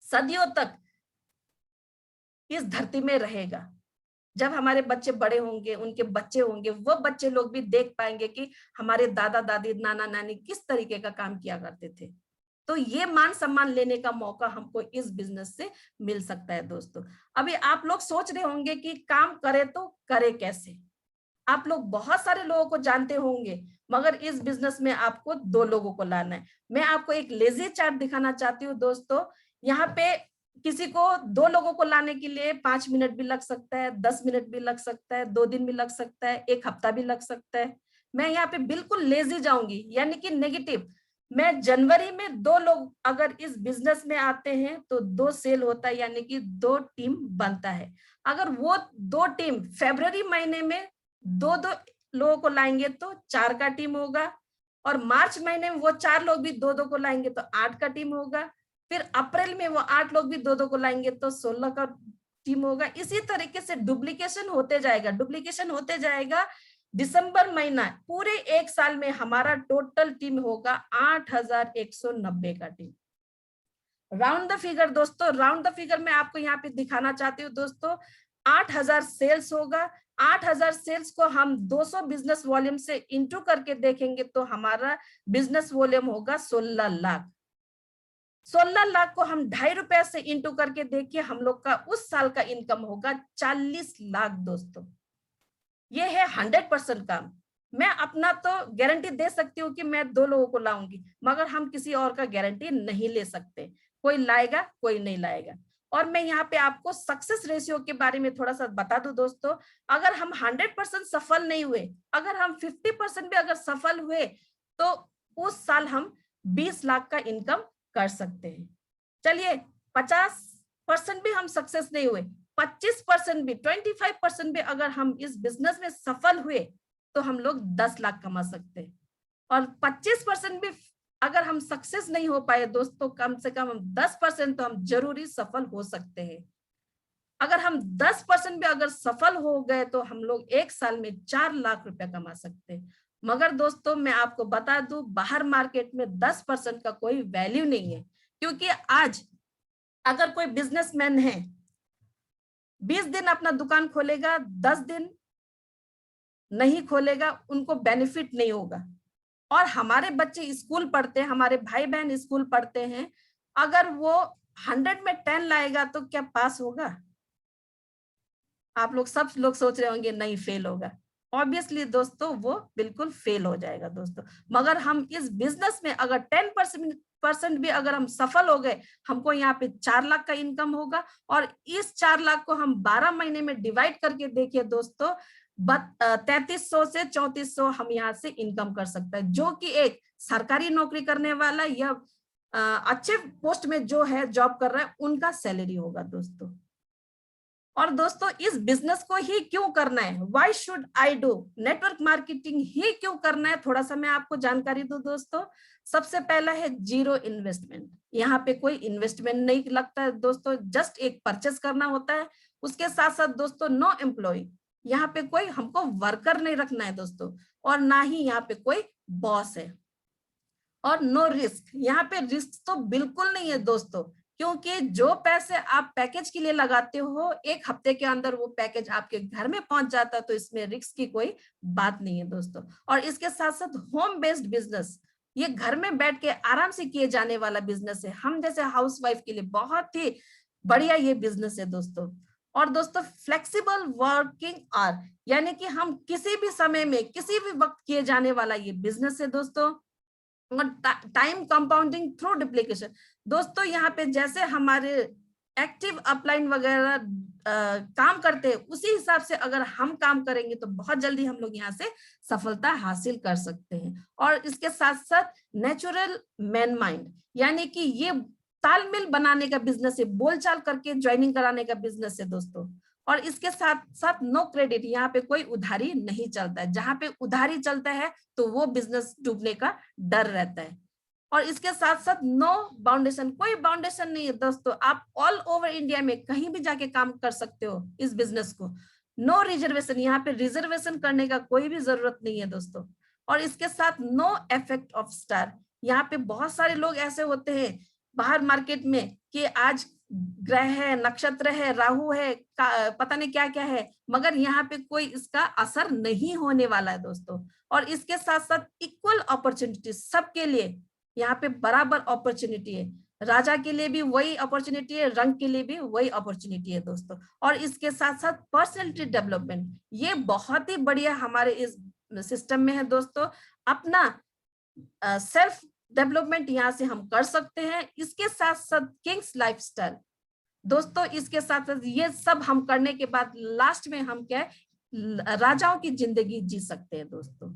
[SPEAKER 1] सदियों तक इस धरती में रहेगा। जब हमारे बच्चे बड़े होंगे, उनके बच्चे होंगे, वो बच्चे लोग भी देख पाएंगे कि हमारे दादा दादी, नाना नानी किस तरीके का काम किया करते थे। तो ये मान सम्मान लेने का मौका हमको इस बिजनेस से मिल सकता है दोस्तों। अभी आप लोग सोच रहे होंगे कि काम करे तो करे कैसे। आप लोग बहुत सारे लोगों को जानते होंगे, मगर इस बिजनेस में आपको 2 लोगों को लाना है। मैं आपको एक लेजी चार्ट दिखाना चाहती हूँ दोस्तों। यहाँ पे किसी को 2 लोगों को लाने के लिए 5 मिनट भी लग सकता है, 10 मिनट भी लग सकता है, 2 दिन भी लग सकता है, 1 हफ्ता भी लग सकता है। मैं यहाँ पे बिल्कुल लेजी जाऊंगी, यानी कि नेगेटिव। मैं जनवरी में 2 लोग अगर इस बिजनेस में आते हैं तो 2 सेल होता है, यानी कि 2 टीम बनता है। अगर वो 2 टीम फरवरी महीने में 2-2 लोगों को लाएंगे तो 4 का टीम होगा, और मार्च महीने में वो 4 लोग भी 2-2 को लाएंगे तो 8 का टीम होगा। फिर अप्रैल में वो 8 लोग भी 2-2 को लाएंगे तो 16 का टीम होगा। इसी तरीके से डुप्लीकेशन होते जाएगा। दिसंबर महीना पूरे 1 साल में हमारा टोटल टीम होगा 8,190 का टीम। राउंड द फिगर दोस्तों, राउंड द फिगर मैं आपको यहाँ पे दिखाना चाहती हूँ दोस्तों। 8,000 सेल्स होगा, 8,000 सेल्स को हम 200 बिजनेस वॉल्यूम से इंटू करके देखेंगे तो हमारा बिजनेस वॉल्यूम होगा 16 लाख। 16 लाख को हम 2.5 रुपए से इंटू करके देखिए, हम लोग का उस साल का इनकम होगा 40 लाख दोस्तों। ये है 100% काम। मैं अपना तो गारंटी दे सकती हूँ कि मैं 2 लोगों को लाऊंगी, मगर हम किसी और का गारंटी नहीं ले सकते। कोई लाएगा, कोई नहीं लाएगा। और मैं यहाँ पे आपको सक्सेस रेशियो के बारे में थोड़ा सा बता दूं दोस्तों, अगर हम 100% सफल नहीं हुए, अगर हम 50% भी अगर सफल हुए, तो उस साल हम 20 लाख का इनकम कर सकते हैं। चलिए 50% भी हम सक्सेस नहीं हुए, 25% भी, 25% भी अगर हम इस बिजनेस में सफल हुए तो हम लोग 10 लाख कमा सकते हैं। और 25% भी अगर हम सक्सेस नहीं हो पाए दोस्तों, कम से कम हम 10% तो हम जरूरी सफल हो सकते हैं। अगर हम 10% भी अगर सफल हो गए तो हम लोग एक साल में 4 लाख रुपए कमा सकते हैं। मगर दोस्तों मैं आपको बता दूं, बाहर मार्केट में 10% का कोई वैल्यू नहीं है, क्योंकि आज अगर कोई बिजनेसमैन है 20 दिन अपना दुकान खोलेगा, 10 दिन नहीं खोलेगा, उनको बेनिफिट नहीं होगा। और हमारे बच्चे स्कूल पढ़ते हैं, हमारे भाई बहन स्कूल पढ़ते हैं, अगर वो 100 में 10 लाएगा तो क्या पास होगा? आप लोग सब लोग सोच रहे होंगे नहीं, फेल होगा। ऑब्वियसली दोस्तों वो बिल्कुल फेल हो जाएगा दोस्तों। मगर हम इस बिजनेस में अगर 10% भी अगर हम सफल हो गए, हमको यहाँ पे 4 लाख का इनकम होगा। और इस 4 लाख को हम 12 महीने में डिवाइड करके देखिए दोस्तों, 3300 से 3400 हम यहाँ से इनकम कर सकते हैं, जो कि एक सरकारी नौकरी करने वाला या अच्छे पोस्ट में जो है जॉब कर रहा है उनका सैलरी होगा दोस्तों। और दोस्तों इस बिजनेस को ही क्यों करना है, why should I do, network marketing ही क्यों करना है, थोड़ा सा मैं आपको जानकारी दूं दोस्तों। सबसे पहला है जीरो इन्वेस्टमेंट। यहाँ पे कोई इन्वेस्टमेंट नहीं लगता है दोस्तों, जस्ट एक परचेस करना होता है। उसके साथ साथ दोस्तों नो एम्प्लॉय, यहाँ पे कोई हमको वर्कर नहीं रखना है दोस्तों, और ना ही यहाँ पे कोई बॉस है। और नो रिस्क, यहाँ पे रिस्क तो बिल्कुल नहीं है दोस्तों, क्योंकि जो पैसे आप पैकेज के लिए लगाते हो, एक हफ्ते के अंदर वो पैकेज आपके घर में पहुंच जाता है, तो इसमें रिस्क की कोई बात नहीं है दोस्तों। और इसके साथ साथ होम बेस्ड बिजनेस, ये घर में बैठ के आराम से किए जाने वाला बिजनेस है। हम जैसे हाउसवाइफ के लिए बहुत ही बढ़िया ये बिजनेस है दोस्तों। और दोस्तों फ्लेक्सिबल वर्किंग आवर, यानी कि हम किसी भी समय में किसी भी वक्त किए जाने वाला ये बिजनेस है दोस्तों। टाइम कंपाउंडिंग थ्रू डुप्लीकेशन, दोस्तों यहाँ पे जैसे हमारे एक्टिव अपलाइन वगैरह काम करते हैं, उसी हिसाब से अगर हम काम करेंगे तो बहुत जल्दी हम लोग यहाँ से सफलता हासिल कर सकते हैं। और इसके साथ साथ नेचुरल मैन माइंड, यानी कि ये तालमेल बनाने का बिजनेस है, बोलचाल करके ज्वाइनिंग कराने का बिजनेस है दोस्तों। और इसके साथ साथ नो क्रेडिट, यहाँ पे कोई उधारी नहीं चलता है। जहां पे उधारी चलता है तो वो बिजनेस डूबने का डर रहता है। और इसके साथ साथ नो बाउंडेशन, कोई बाउंडेशन नहीं है दोस्तों, आप ऑल ओवर इंडिया में कहीं भी जाके काम कर सकते हो इस बिजनेस को। नो रिजर्वेशन, यहाँ पे रिजर्वेशन करने का कोई भी जरूरत नहीं है दोस्तों। और इसके साथ नो इफेक्ट ऑफ स्टार, यहाँ पे बहुत सारे लोग ऐसे होते हैं बाहर मार्केट में कि आज ग्रह है, नक्षत्र है, राहु है, पता नहीं क्या क्या है, मगर यहाँ पे कोई इसका असर नहीं होने वाला है दोस्तों। और इसके साथ साथ इक्वल अपॉर्चुनिटी सबके लिए, यहाँ पे बराबर अपॉर्चुनिटी है। राजा के लिए भी वही अपॉर्चुनिटी है, रंग के लिए भी वही अपॉर्चुनिटी है दोस्तों। और इसके साथ साथ पर्सनैलिटी डेवलपमेंट, ये बहुत ही बढ़िया हमारे इस सिस्टम में है दोस्तों। अपना सेल्फ डेवलपमेंट यहाँ से हम कर सकते हैं। इसके साथ साथ किंग्स लाइफस्टाइल दोस्तों, इसके साथ साथ ये सब हम करने के बाद लास्ट में हम क्या है, राजाओं की जिंदगी जी सकते हैं दोस्तों।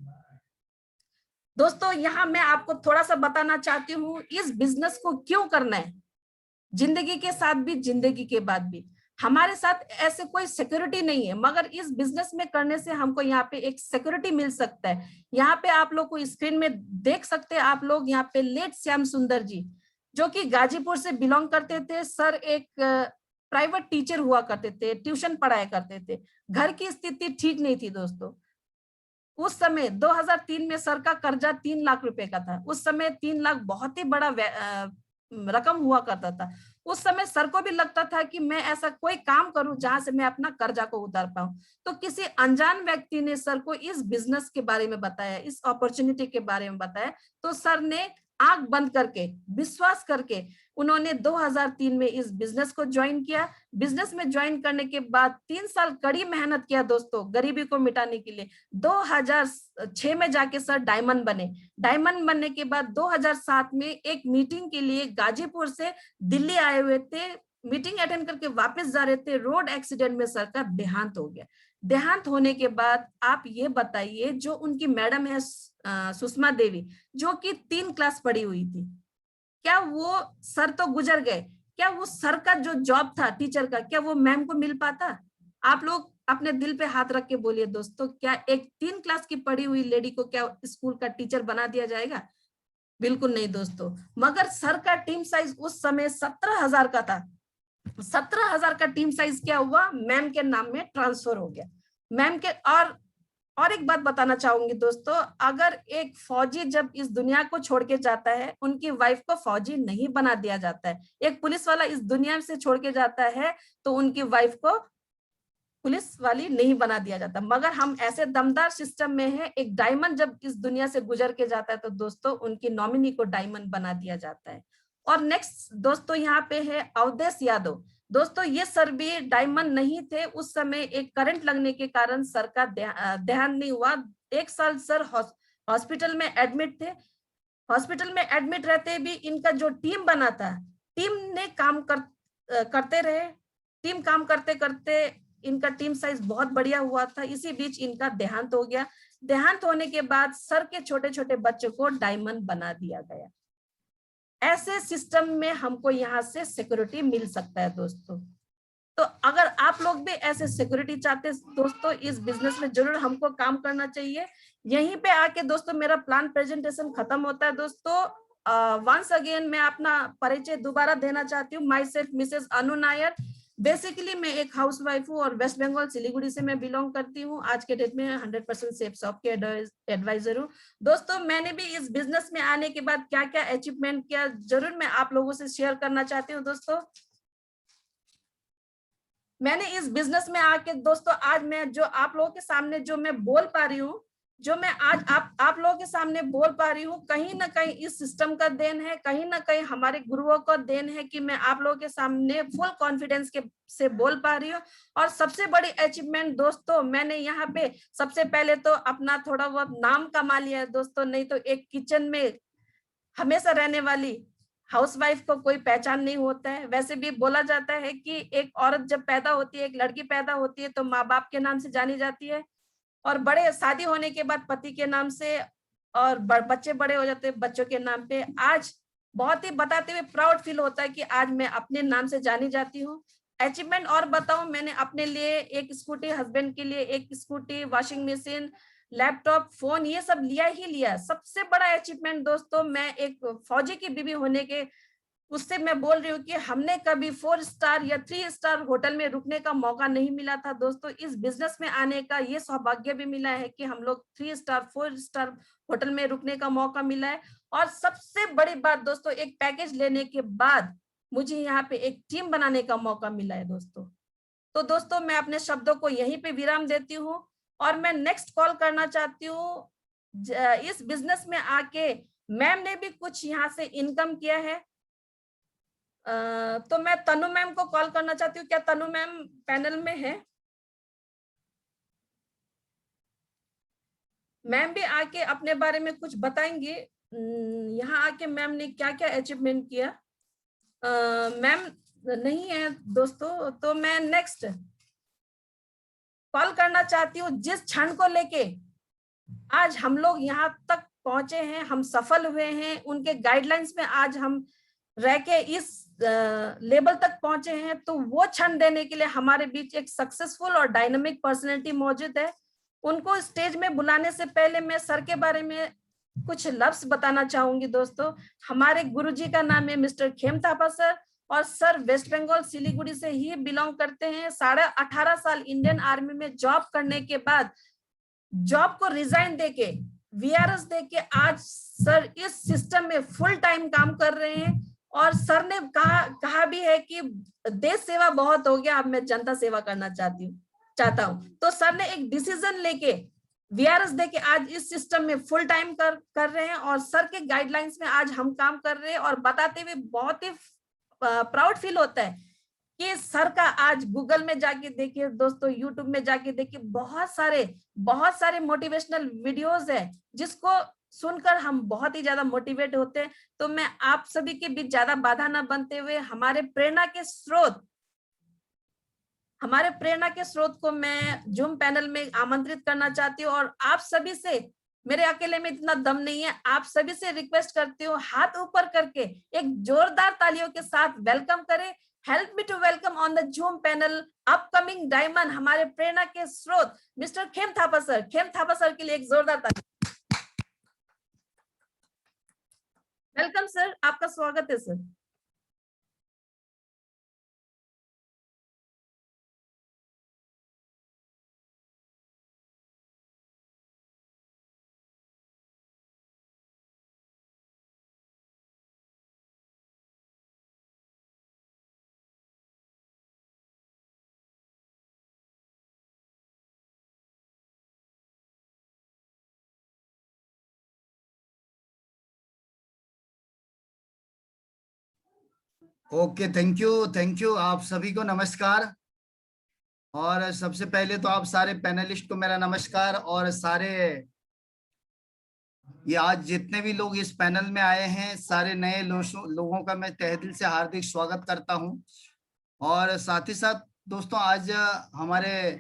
[SPEAKER 1] दोस्तों यहाँ मैं आपको थोड़ा सा बताना चाहती हूँ इस बिजनेस को क्यों करना है। जिंदगी के साथ भी, जिंदगी के बाद भी हमारे साथ ऐसे कोई सिक्योरिटी नहीं है, मगर इस बिजनेस में करने से हमको यहाँ पे एक सिक्योरिटी मिल सकता है। यहाँ पे आप लोग को स्क्रीन में देख सकते हैं आप लोग, यहाँ पे लेट श्याम सुंदर जी, जो कि गाजीपुर से बिलोंग करते थे। सर एक प्राइवेट टीचर हुआ करते थे, ट्यूशन पढ़ाया करते थे। घर की स्थिति ठीक नहीं थी दोस्तों। उस समय 2003 में सर का कर्जा 3 लाख रुपए का था। उस समय 3 लाख बहुत ही बड़ा रकम हुआ करता था। उस समय सर को भी लगता था कि मैं ऐसा कोई काम करूं जहां से मैं अपना कर्जा को उतार पाऊं। तो किसी अनजान व्यक्ति ने सर को इस बिजनेस के बारे में बताया, इस अपॉर्चुनिटी के बारे में बताया, तो सर ने आंख बंद करके, विश्वास करके उन्होंने 2003 में इस बिजनेस को ज्वाइन किया। बिजनेस में ज्वाइन करने के बाद 3 साल कड़ी मेहनत किया दोस्तों गरीबी को मिटाने के लिए। 2006 में जाके सर डायमंड बने। डायमंड बनने के बाद 2007 में एक मीटिंग के लिए गाजीपुर से दिल्ली आए हुए थे। मीटिंग अटेंड करके वापस जा रहे थे, रोड एक्सीडेंट में सर का देहांत हो गया। देहांत होने के बाद आप ये बताइए, जो उनकी मैडम है सुषमा देवी, जो कि 3 क्लास पढ़ी हुई थी, क्या वो सर तो गुजर गए, क्या वो सर का जो जॉब था टीचर का, क्या वो मैम को मिल पाता? आप लोग अपने दिल पे हाथ रख के बोलिए दोस्तों, क्या एक 3 क्लास की पढ़ी हुई लेडी को क्या स्कूल का टीचर बना दिया जाएगा? बिल्कुल नहीं दोस्तों। मगर सर का टीम साइज उस समय 17,000 का था। 17,000 का टीम साइज क्या हुआ, मैम के नाम में ट्रांसफर हो गया। मैम के और एक बात बताना चाहूंगी दोस्तों, अगर एक फौजी जब इस दुनिया को छोड़ के जाता है, उनकी वाइफ को फौजी नहीं बना दिया जाता है। एक पुलिस वाला इस दुनिया से छोड़ के जाता है तो उनकी वाइफ को पुलिस वाली नहीं बना दिया जाता। मगर हम ऐसे दमदार सिस्टम में हैं, एक डायमंड जब इस दुनिया से गुजर के जाता है तो दोस्तों उनकी नॉमिनी को डायमंड बना दिया जाता है। और नेक्स्ट दोस्तों यहाँ पे है अवधेश यादव। दोस्तों ये सर भी डायमंड नहीं थे, उस समय एक करंट लगने के कारण सर का देहांत नहीं हुआ। 1 साल सर हॉस्पिटल में एडमिट थे। हॉस्पिटल में एडमिट रहते भी इनका जो टीम बना था, टीम ने काम करते रहे। टीम काम करते करते इनका टीम साइज बहुत बढ़िया हुआ था। इसी बीच इनका देहांत हो गया। देहांत होने के बाद सर के छोटे छोटे बच्चों को डायमंड बना दिया गया। ऐसे सिस्टम में हमको यहाँ से सिक्योरिटी मिल सकता है दोस्तों। तो अगर आप लोग भी ऐसे सिक्योरिटी चाहते दोस्तों, इस बिजनेस में जरूर हमको काम करना चाहिए। यहीं पे आके दोस्तों मेरा प्लान प्रेजेंटेशन खत्म होता है दोस्तों। वंस अगेन मैं अपना परिचय दोबारा देना चाहती हूँ। My self Mrs Anu Nair. Basically मैं एक हाउसवाइफ हूँ और वेस्ट बंगाल सिलीगुड़ी से मैं बिलोंग करती हूँ। आज के डेट में 100% सेफ शॉप के एडवाइजर हूँ। दोस्तों मैंने भी इस बिजनेस में आने के बाद क्या क्या अचीवमेंट किया, जरूर मैं आप लोगों से शेयर करना चाहती हूँ दोस्तों। मैंने इस बिजनेस में आके दोस्तों आज मैं जो आप लोगों के सामने जो मैं बोल पा रही हूँ, जो मैं आज आप लोगों के सामने बोल पा रही हूँ, कहीं ना कहीं इस सिस्टम का देन है, कहीं ना कहीं हमारे गुरुओं का देन है कि मैं आप लोगों के सामने फुल कॉन्फिडेंस के से बोल पा रही हूँ। और सबसे बड़ी अचीवमेंट दोस्तों, मैंने यहाँ पे सबसे पहले तो अपना थोड़ा बहुत नाम कमा लिया है दोस्तों। नहीं तो एक किचन में हमेशा रहने वाली हाउसवाइफ को कोई पहचान नहीं होता है। वैसे भी बोला जाता है कि एक औरत जब पैदा होती है, एक लड़की पैदा होती है तो माँ बाप के नाम से जानी जाती है, और बड़े शादी होने के बाद पति के नाम से, और बच्चे बड़े हो जाते हैं बच्चों के नाम पे। आज बहुत ही बताते हुए प्राउड फील होता है कि आज मैं अपने नाम से जानी जाती हूँ। अचीवमेंट और बताऊं, मैंने अपने लिए एक स्कूटी, हस्बैंड के लिए एक scooty, washing machine, laptop, phone, ये सब लिया ही लिया। सबसे बड़ा अचीवमेंट दोस्तों, मैं एक फौजी की बीवी होने के उससे मैं बोल रही हूँ कि हमने कभी 4 स्टार या 3 स्टार होटल में रुकने का मौका नहीं मिला था दोस्तों। इस बिजनेस में आने का ये सौभाग्य भी मिला है कि हम लोग 3 स्टार 4 स्टार होटल में रुकने का मौका मिला है। और सबसे बड़ी बात दोस्तों, एक पैकेज लेने के बाद मुझे यहाँ पे एक टीम बनाने का मौका मिला है दोस्तों। तो दोस्तों मैं अपने शब्दों को यहीं पे विराम देती हूँ और मैं नेक्स्ट कॉल करना चाहती हूँ। इस बिजनेस में आके मैम ने भी कुछ यहाँ से इनकम किया है, तो मैं तनु मैम को कॉल करना चाहती हूँ। क्या तनु मैम पैनल में है? मैम भी आके अपने बारे में कुछ बताएंगे, यहाँ आके मैम ने क्या क्या अचीवमेंट किया। मैम नहीं है दोस्तों, तो मैं नेक्स्ट कॉल करना चाहती हूँ। जिस क्षण को लेके आज हम लोग यहाँ तक पहुंचे हैं, हम सफल हुए हैं, उनके गाइडलाइंस में आज हम रह के इस लेवल तक पहुंचे हैं, तो वो क्षण देने के लिए हमारे बीच एक सक्सेसफुल और डायनामिक पर्सनैलिटी मौजूद है। उनको स्टेज में बुलाने से पहले मैं सर के बारे में कुछ लफ्ज बताना चाहूंगी दोस्तों। हमारे गुरुजी का नाम है मिस्टर खेम थापा सर, और सर वेस्ट बंगाल सिलीगुड़ी से ही बिलोंग करते हैं। 18.5 साल इंडियन आर्मी में जॉब करने के बाद जॉब को रिजाइन देके, वीआरएस देके आज सर इस सिस्टम में फुल टाइम काम कर रहे हैं। और सर ने कहा भी है कि देश सेवा बहुत हो गया, अब मैं जनता सेवा करना चाहता हूं। तो सर ने एक डिसीजन लेके वीआरएस दे के आज इस सिस्टम में फुल टाइम कर रहे हैं, और सर के गाइडलाइंस में आज हम काम कर रहे हैं। और बताते हुए बहुत ही प्राउड फील होता है कि सर का आज गूगल में जाके देखिए दोस्तों, यूट्यूब में जाके देखिए, बहुत सारे मोटिवेशनल वीडियोस है जिसको सुनकर हम बहुत ही ज्यादा मोटिवेट होते हैं। तो मैं आप सभी के बीच ज्यादा बाधा न बनते हुए हमारे प्रेरणा के स्रोत को मैं जूम पैनल में आमंत्रित करना चाहती हूँ। और आप सभी से, मेरे अकेले में इतना दम नहीं है, आप सभी से रिक्वेस्ट करती हूँ, हाथ ऊपर करके एक जोरदार तालियों के साथ वेलकम करें। Help me to welcome on the Zoom panel upcoming diamond, हमारे प्रेरणा के स्रोत mister Khem Thapa sir. Khem Thapa sir के लिए एक जोरदार ताली। वेलकम सर, आपका स्वागत है सर।
[SPEAKER 2] ओके, थैंक यू आप सभी को नमस्कार। और सबसे पहले तो आप सारे पैनलिस्ट को मेरा नमस्कार, और सारे ये आज जितने भी लोग इस पैनल में आए हैं, सारे नए लोगों का मैं तहे दिल से हार्दिक स्वागत करता हूं। और साथ ही साथ दोस्तों, आज हमारे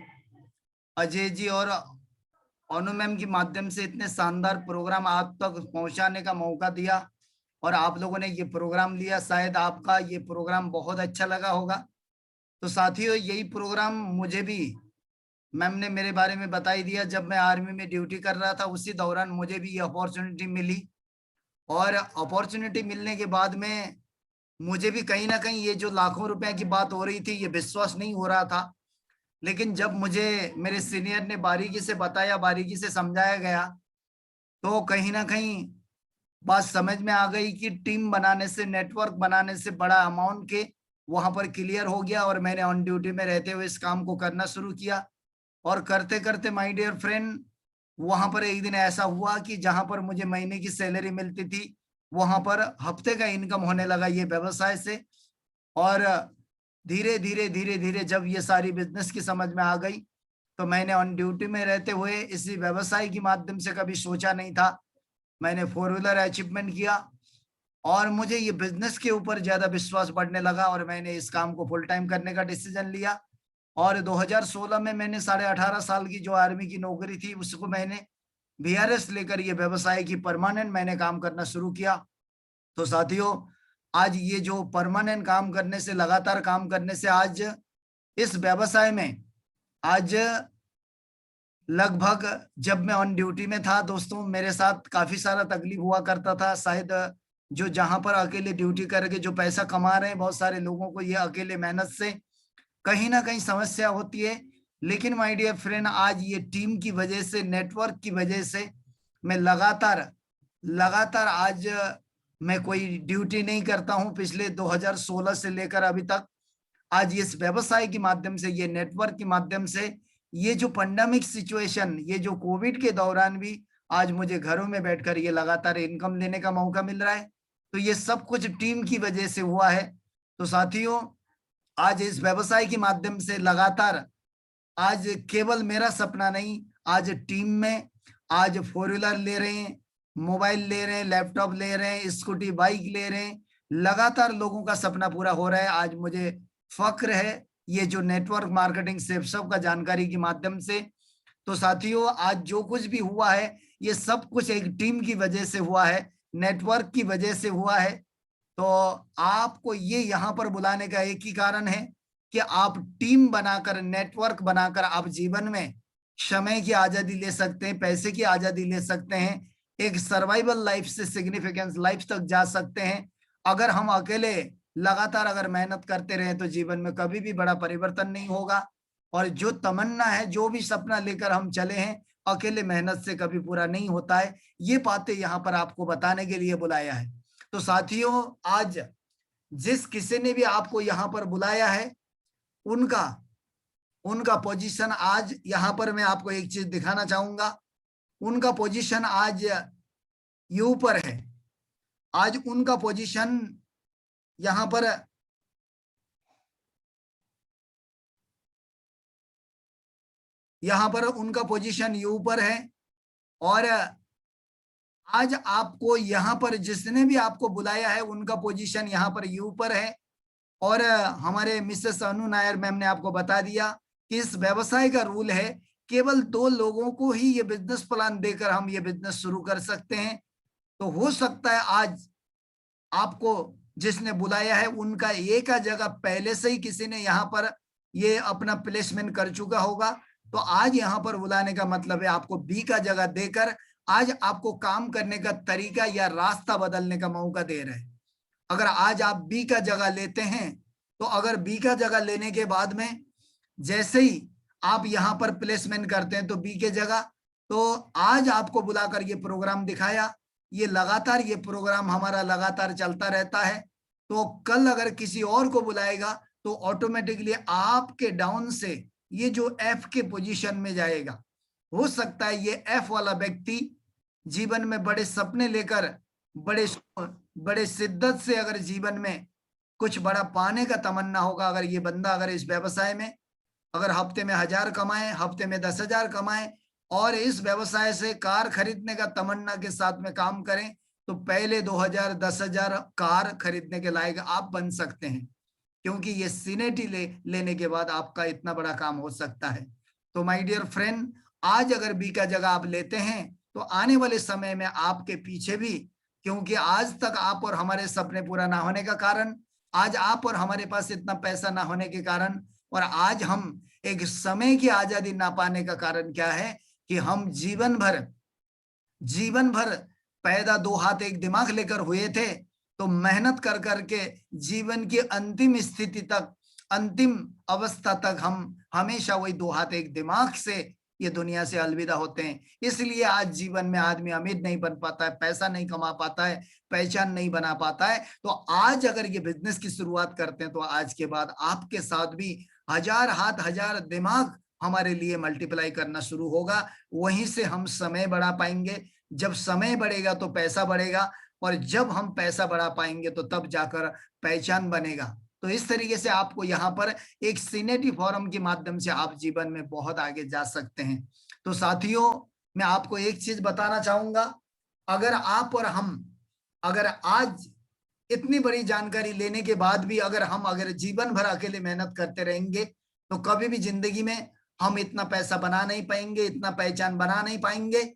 [SPEAKER 2] अजय जी और अनु मैम के माध्यम से इतने शानदार प्रोग्राम आप तक पहुंचाने का मौका दिया, और आप लोगों ने ये प्रोग्राम लिया। शायद आपका ये प्रोग्राम बहुत अच्छा लगा होगा। तो साथियों, यही प्रोग्राम मुझे भी मैम ने मेरे बारे में बता ही दिया। जब मैं आर्मी में ड्यूटी कर रहा था, उसी दौरान मुझे भी ये अपॉर्चुनिटी मिली, और अपॉर्चुनिटी मिलने के बाद में मुझे भी कहीं ना कहीं ये जो लाखों रुपए की बात हो रही थी, ये विश्वास नहीं हो रहा था। लेकिन जब मुझे मेरे सीनियर ने बारीकी से बताया, बारीकी से समझाया गया, तो कहीं ना कहीं बात समझ में आ गई कि टीम बनाने से, नेटवर्क बनाने से बड़ा अमाउंट के वहां पर क्लियर हो गया। और मैंने ऑन ड्यूटी में रहते हुए इस काम को करना शुरू किया, और करते करते माय डियर फ्रेंड, वहां पर एक दिन ऐसा हुआ कि जहां पर मुझे महीने की सैलरी मिलती थी, वहां पर हफ्ते का इनकम होने लगा ये व्यवसाय से। और धीरे धीरे धीरे धीरे जब ये सारी बिजनेस की समझ में आ गई, तो मैंने ऑन ड्यूटी में रहते हुए इसी व्यवसाय के माध्यम से कभी सोचा नहीं था। मैंने 4 व्हीलर अचीवमेंट किया, और मुझे ये बिजनेस के ऊपर ज्यादा विश्वास बढ़ने लगा, और मैंने इस काम को फुल टाइम करने का डिसीजन लिया। और 2016 में मैंने 18.5 साल की जो आर्मी की नौकरी थी, उसको मैंने वीआरएस लेकर ये व्यवसाय की परमानेंट मैंने काम करना शुरू किया। तो साथियों, आज ये जो परमानेंट काम करने से, लगातार काम करने से, आज इस व्यवसाय में आज लगभग, जब मैं ऑन ड्यूटी में था दोस्तों, मेरे साथ काफी सारा तकलीफ हुआ करता था। शायद जो जहां पर अकेले ड्यूटी करके जो पैसा कमा रहे हैं, बहुत सारे लोगों को ये अकेले मेहनत से कहीं ना कहीं समस्या होती है। लेकिन माय डियर फ्रेंड, आज ये टीम की वजह से, नेटवर्क की वजह से मैं लगातार लगातार आज मैं कोई ड्यूटी नहीं करता हूं। पिछले 2016 से लेकर अभी तक आज इस व्यवसाय के माध्यम से, ये नेटवर्क के माध्यम से, ये जो पैंडेमिक सिचुएशन, ये जो कोविड के दौरान भी आज मुझे घरों में बैठकर ये लगातार इनकम लेने का मौका मिल रहा है। तो ये सब कुछ टीम की वजह से हुआ है। तो साथियों, आज इस व्यवसाय के माध्यम से लगातार, आज केवल मेरा सपना नहीं, आज टीम में आज 4 व्हीलर ले रहे हैं, मोबाइल ले रहे हैं, लैपटॉप ले रहे हैं, स्कूटी बाइक ले रहे हैं, लगातार लोगों का सपना पूरा हो रहा है। आज मुझे फक्र है ये जो नेटवर्क मार्केटिंग से सब का जानकारी के माध्यम से। तो साथियों, आज जो कुछ भी हुआ है, ये सब कुछ एक टीम की वजह से हुआ है, नेटवर्क की वजह से हुआ है। तो आपको ये यहाँ पर बुलाने का एक ही कारण है कि आप टीम बनाकर, नेटवर्क बनाकर आप जीवन में समय की आजादी ले सकते हैं, पैसे की आजादी ले सकते हैं, एक सर्वाइवल लाइफ से सिग्निफिकेंस लाइफ तक जा सकते हैं। अगर हम अकेले लगातार अगर मेहनत करते रहे, तो जीवन में कभी भी बड़ा परिवर्तन नहीं होगा। और जो तमन्ना है, जो भी सपना लेकर हम चले हैं, अकेले मेहनत से कभी पूरा नहीं होता है। ये बातें यहाँ पर आपको बताने के लिए बुलाया है। तो साथियों, आज जिस किसी ने भी आपको यहाँ पर बुलाया है उनका पोजीशन आज यहाँ पर मैं आपको एक चीज दिखाना चाहूंगा। उनका पोजीशन आज यू पर है। आज उनका पोजीशन यहाँ पर उनका पोजीशन यू पर है। और आज आपको यहाँ पर जिसने भी आपको बुलाया है उनका पोजीशन यहाँ पर यू पर है। और हमारे मिसेस अनु नायर मैम ने आपको बता दिया कि इस व्यवसाय का रूल है केवल 2 लोगों को ही ये बिजनेस प्लान देकर हम ये बिजनेस शुरू कर सकते हैं। तो हो सकता है आज आपको जिसने बुलाया है उनका ए का जगह पहले से ही किसी ने यहाँ पर ये अपना प्लेसमेंट कर चुका होगा। तो आज यहाँ पर बुलाने का मतलब है आपको बी का जगह देकर आज आपको काम करने का तरीका या रास्ता बदलने का मौका दे रहे हैं। अगर आज आप बी का जगह लेते हैं तो अगर बी का जगह लेने के बाद में जैसे ही आप यहाँ पर प्लेसमेंट करते हैं तो बी के जगह, तो आज आपको बुलाकर ये प्रोग्राम दिखाया। ये लगातार ये प्रोग्राम हमारा लगातार चलता रहता है। तो कल अगर किसी और को बुलाएगा तो ऑटोमेटिकली आपके डाउन से ये जो एफ के पोजीशन में जाएगा। हो सकता है ये एफ वाला व्यक्ति जीवन में बड़े सपने लेकर बड़े शिद्दत से अगर जीवन में कुछ बड़ा पाने का तमन्ना होगा। अगर ये बंदा अगर इस व्यवसाय में अगर हफ्ते में 1000 कमाए, हफ्ते में 10,000 कमाए और इस व्यवसाय से कार खरीदने का तमन्ना के साथ में काम करें तो पहले 2000 10,000 कार खरीदने के लायक आप बन सकते हैं, क्योंकि ये सीनेटी लेने के बाद आपका इतना बड़ा काम हो सकता है। तो माय डियर फ्रेंड, आज अगर बी का जगह आप लेते हैं तो आने वाले समय में आपके पीछे भी, क्योंकि आज तक आप और हमारे सपने पूरा ना होने का कारण, आज आप और हमारे पास इतना पैसा ना होने के कारण, और आज हम एक समय की आजादी ना पाने का कारण क्या है कि हम जीवन भर पैदा 2 हाथ 1 दिमाग लेकर हुए थे। तो मेहनत कर करके जीवन की अंतिम स्थिति तक, अंतिम अवस्था तक हम हमेशा वही 2 हाथ 1 दिमाग से ये दुनिया से अलविदा होते हैं। इसलिए आज जीवन में आदमी अमीर नहीं बन पाता है, पैसा नहीं कमा पाता है, पहचान नहीं बना पाता है। तो आज अगर ये बिजनेस की शुरुआत करते हैं तो आज के बाद आपके साथ भी 1000 हाथ 1000 दिमाग हमारे लिए मल्टीप्लाई करना शुरू होगा। वहीं से हम समय बढ़ा पाएंगे। जब समय बढ़ेगा तो पैसा बढ़ेगा, और जब हम पैसा बढ़ा पाएंगे तो तब जाकर पहचान बनेगा। तो इस तरीके से आपको यहाँ पर एक सीनेटी फोरम के माध्यम से आप जीवन में बहुत आगे जा सकते हैं। तो साथियों, मैं आपको एक चीज बताना चाहूंगा, अगर आप और हम अगर आज इतनी बड़ी जानकारी लेने के बाद भी अगर जीवन भर अकेले मेहनत करते रहेंगे तो कभी भी जिंदगी में हम इतना पैसा बना नहीं पाएंगे, इतना पहचान बना नहीं पाएंगे,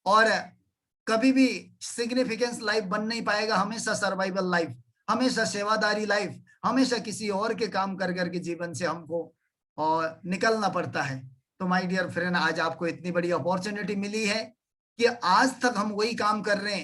[SPEAKER 2] और कभी भी सिग्निफिकेंस लाइफ बन नहीं पाएगा। हमेशा सर्वाइवल लाइफ, हमेशा सेवादारी लाइफ, हमेशा किसी और के काम कर करके जीवन से हमको और निकलना पड़ता है। तो माय डियर फ्रेंड, आज आपको इतनी बड़ी अपॉर्चुनिटी मिली है कि आज तक हम वही काम कर रहे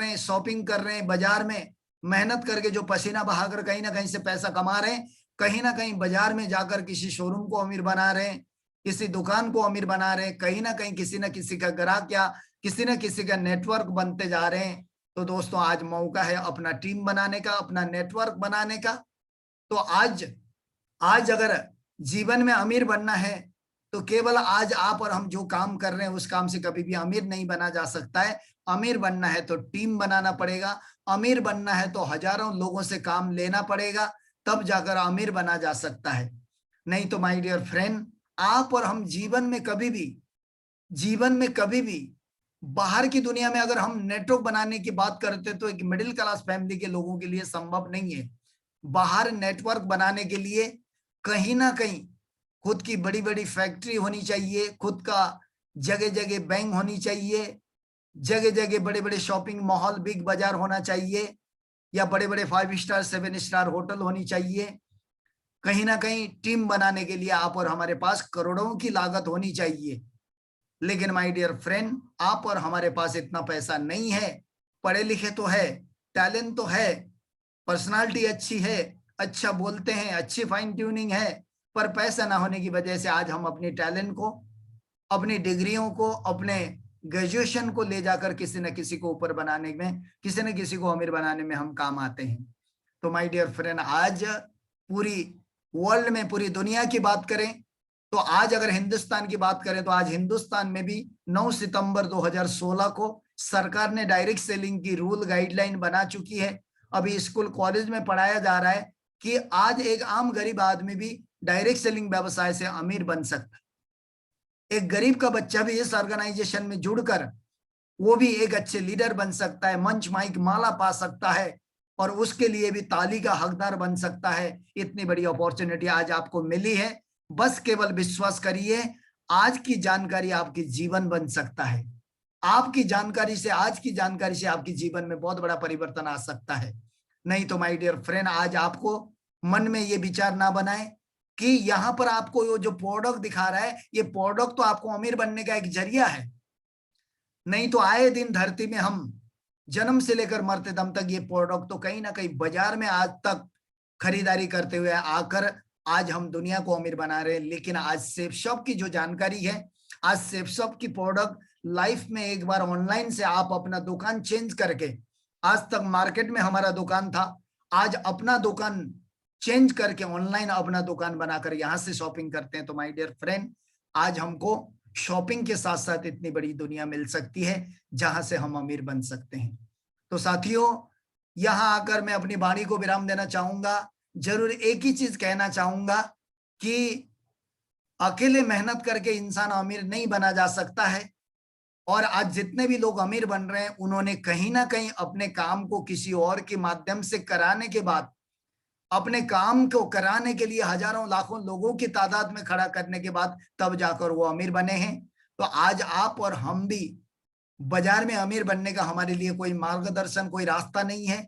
[SPEAKER 2] हैं, शॉपिंग कर रहे हैं, बाजार में मेहनत करके जो पसीना बहाकर कहीं ना कहीं से पैसा कमा रहे हैं, कहीं ना कहीं बाजार में जाकर किसी शोरूम को अमीर बना रहे हैं, किसी दुकान को अमीर बना रहे हैं, कहीं ना कहीं किसी न किसी का ग्राहक या किसी न किसी का नेटवर्क बनते जा रहे हैं। तो दोस्तों, आज मौका है अपना टीम बनाने का, अपना नेटवर्क बनाने का। तो आज अगर जीवन में अमीर बनना है तो केवल आज आप और हम जो काम कर रहे हैं उस काम से कभी भी अमीर नहीं बना जा सकता है। अमीर बनना है तो टीम बनाना पड़ेगा, अमीर बनना है तो हजारों लोगों से काम लेना पड़ेगा, तब जाकर अमीर बना जा सकता है। नहीं तो माय डियर फ्रेंड, आप और हम जीवन में कभी भी बाहर की दुनिया में अगर हम नेटवर्क बनाने की बात करते तो एक मिडिल क्लास फैमिली के लोगों के लिए संभव नहीं है। बाहर नेटवर्क बनाने के लिए कहीं ना कहीं खुद की बड़ी बड़ी फैक्ट्री होनी चाहिए, खुद का जगह जगह बैंक होनी चाहिए, जगह जगह बड़े बड़े शॉपिंग मॉल, बिग बाजार होना चाहिए, या बड़े बड़े 5 स्टार 7 स्टार होटल होनी चाहिए। कहीं ना कहीं टीम बनाने के लिए आप और हमारे पास करोड़ों की लागत होनी चाहिए। लेकिन माय डियर फ्रेंड, आप और हमारे पास इतना पैसा नहीं है। पढ़े लिखे तो है, टैलेंट तो है, पर्सनालिटी अच्छी है, अच्छा बोलते हैं, अच्छी फाइन ट्यूनिंग है, पर पैसा ना होने की वजह से आज हम अपने टैलेंट को, अपनी डिग्रियों को, अपने ग्रेजुएशन को ले जाकर किसी न किसी को ऊपर बनाने में, किसी न किसी को अमीर बनाने में हम काम आते हैं। तो माय डियर फ्रेंड, आज पूरी वर्ल्ड में, पूरी दुनिया की बात करें तो आज अगर हिंदुस्तान की बात करें तो आज हिंदुस्तान में भी 9 सितंबर 2016 को सरकार ने डायरेक्ट सेलिंग की रूल गाइडलाइन बना चुकी है। अभी स्कूल कॉलेज में पढ़ाया जा रहा है कि आज एक आम गरीब आदमी भी डायरेक्ट सेलिंग व्यवसाय से अमीर बन सकता है। एक गरीब का बच्चा भी इस ऑर्गेनाइजेशन में जुड़कर वो भी एक अच्छे लीडर बन सकता है, मंच माइक माला पा सकता है और उसके लिए भी ताली का हकदार बन सकता है। इतनी बड़ी अपॉर्चुनिटी आज आपको मिली है, बस केवल विश्वास करिए। आज की जानकारी आपकी जीवन बन सकता है। आपकी जानकारी से, आज की जानकारी से आपके जीवन में बहुत बड़ा परिवर्तन आ सकता है। नहीं तो माय डियर फ्रेंड, आज आपको मन में ये विचार ना बनाए कि यहाँ पर आपको जो प्रोडक्ट दिखा रहा है, ये प्रोडक्ट तो आपको अमीर बनने का एक जरिया है। नहीं तो आए दिन धरती में हम जन्म से लेकर मरते दम तक ये प्रोडक्ट तो कहीं ना कहीं बाजार में आज तक खरीदारी करते हुए आकर आज हम दुनिया को अमीर बना रहे हैं। लेकिन आज सेफ शॉप की जो जानकारी है, आज सेफ शॉप की प्रोडक्ट लाइफ में एक बार ऑनलाइन से आप अपना दुकान चेंज करके, आज तक मार्केट में हमारा दुकान था, आज अपना दुकान चेंज करके ऑनलाइन अपना दुकान बनाकर यहाँ से शॉपिंग करते हैं। तो माय डियर फ्रेंड, आज हमको शॉपिंग के साथ साथ इतनी बड़ी दुनिया मिल सकती है जहां से हम अमीर बन सकते हैं। तो साथियों, यहां आकर मैं अपनी वाणी को विराम देना चाहूंगा। जरूर एक ही चीज कहना चाहूंगा कि अकेले मेहनत करके इंसान अमीर नहीं बना जा सकता है। और आज जितने भी लोग अमीर बन रहे हैं, उन्होंने कहीं ना कहीं अपने काम को किसी और के माध्यम से कराने के बाद, अपने काम को कराने के लिए हजारों लाखों लोगों की तादाद में खड़ा करने के बाद तब जाकर वो अमीर बने हैं। तो आज आप और हम भी बाजार में अमीर बनने का हमारे लिए कोई मार्गदर्शन, कोई रास्ता नहीं है।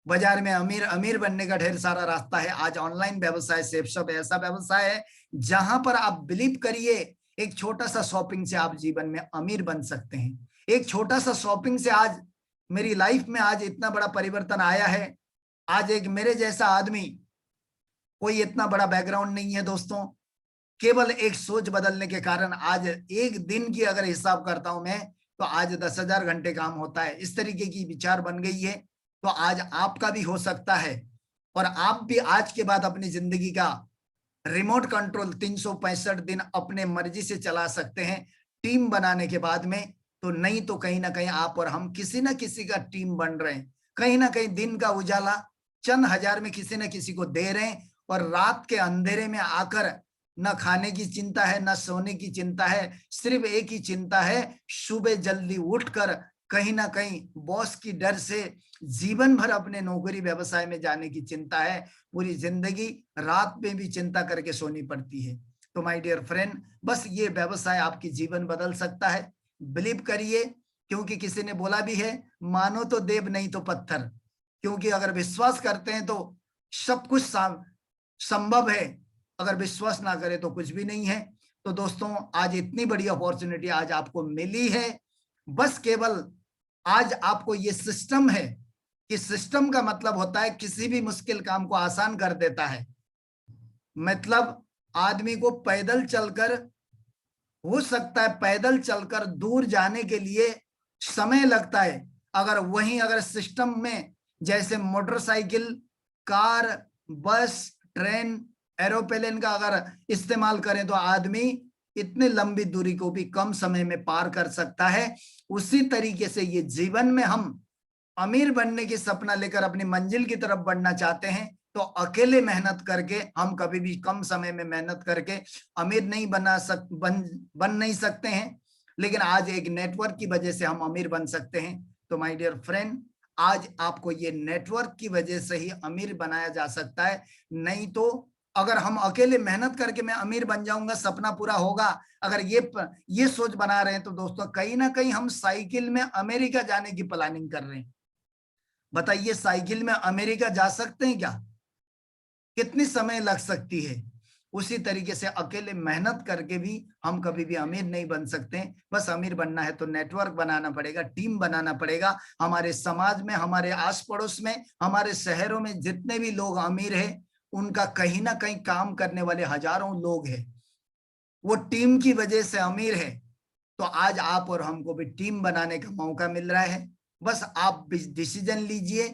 [SPEAKER 2] बाजार में अमीर बनने का ढेर सारा रास्ता है। आज ऑनलाइन व्यवसाय सेफ शॉप ऐसा व्यवसाय है जहां पर आप बिलीव करिए, एक छोटा सा शॉपिंग से आप जीवन में अमीर बन सकते हैं। एक छोटा सा शॉपिंग से आज मेरी लाइफ में आज इतना बड़ा परिवर्तन आया है। आज एक मेरे जैसा आदमी, कोई इतना बड़ा बैकग्राउंड नहीं है दोस्तों, केवल एक सोच बदलने के कारण आज एक दिन की अगर हिसाब करता हूं मैं, तो आज 10,000 घंटे काम होता है। इस तरीके की विचार बन गई है। तो आज आपका भी हो सकता है और आप भी आज के बाद अपनी जिंदगी का रिमोट कंट्रोल 365 दिन अपने मर्जी से चला सकते हैं, टीम बनाने के बाद में। तो नहीं तो कहीं ना कहीं आप और हम किसी ना किसी का टीम बन रहे हैं। कहीं ना कहीं दिन का उजाला चंद हजार में किसी न किसी को दे रहे हैं और रात के अंधेरे में आकर न खाने की चिंता है, न सोने की चिंता है, सिर्फ एक ही चिंता है, सुबह जल्दी उठकर कहीं ना कहीं बॉस की डर से जीवन भर अपने नौकरी व्यवसाय में जाने की चिंता है। पूरी जिंदगी रात में भी चिंता करके सोनी पड़ती है। तो माय डियर फ्रेंड, बस ये व्यवसाय आपकी जीवन बदल सकता है। बिलीव करिए, क्योंकि किसी ने बोला भी है, मानो तो देव नहीं तो पत्थर। क्योंकि अगर विश्वास करते हैं तो सब कुछ संभव है, अगर विश्वास ना करें तो कुछ भी नहीं है। तो दोस्तों, आज इतनी बड़ी अपॉर्चुनिटी आज आपको मिली है। बस केवल आज आपको ये सिस्टम है कि सिस्टम का मतलब होता है किसी भी मुश्किल काम को आसान कर देता है। मतलब आदमी को पैदल चलकर, हो सकता है पैदल चलकर दूर जाने के लिए समय लगता है, अगर सिस्टम में जैसे मोटरसाइकिल, कार, बस, ट्रेन, एरोप्लेन का अगर इस्तेमाल करें तो आदमी इतनी लंबी दूरी को भी कम समय में पार कर सकता है। उसी तरीके से ये जीवन में हम अमीर बनने की सपना लेकर अपनी मंजिल की तरफ बढ़ना चाहते हैं तो अकेले मेहनत करके हम कभी भी कम समय में मेहनत करके अमीर नहीं बन नहीं सकते हैं। लेकिन आज एक नेटवर्क की वजह से हम अमीर बन सकते हैं। तो माय डियर फ्रेंड, आज आपको ये नेटवर्क की वजह से ही अमीर बनाया जा सकता है। नहीं तो अगर हम अकेले मेहनत करके मैं अमीर बन जाऊंगा, सपना पूरा होगा, अगर ये सोच बना रहे हैं तो दोस्तों कहीं ना कहीं हम साइकिल में अमेरिका जाने की प्लानिंग कर रहे हैं। बताइए, साइकिल में अमेरिका जा सकते हैं क्या? कितनी समय लग सकती है? उसी तरीके से अकेले मेहनत करके भी हम कभी भी अमीर नहीं बन सकते। बस अमीर बनना है तो नेटवर्क बनाना पड़ेगा, टीम बनाना पड़ेगा। हमारे समाज में, हमारे आस पड़ोस में, हमारे शहरों में जितने भी लोग अमीर हैं, उनका कहीं ना कहीं काम करने वाले हजारों लोग हैं, वो टीम की वजह से अमीर है। तो आज आप और हमको भी टीम बनाने का मौका मिल रहा है। बस आप डिसीजन लीजिए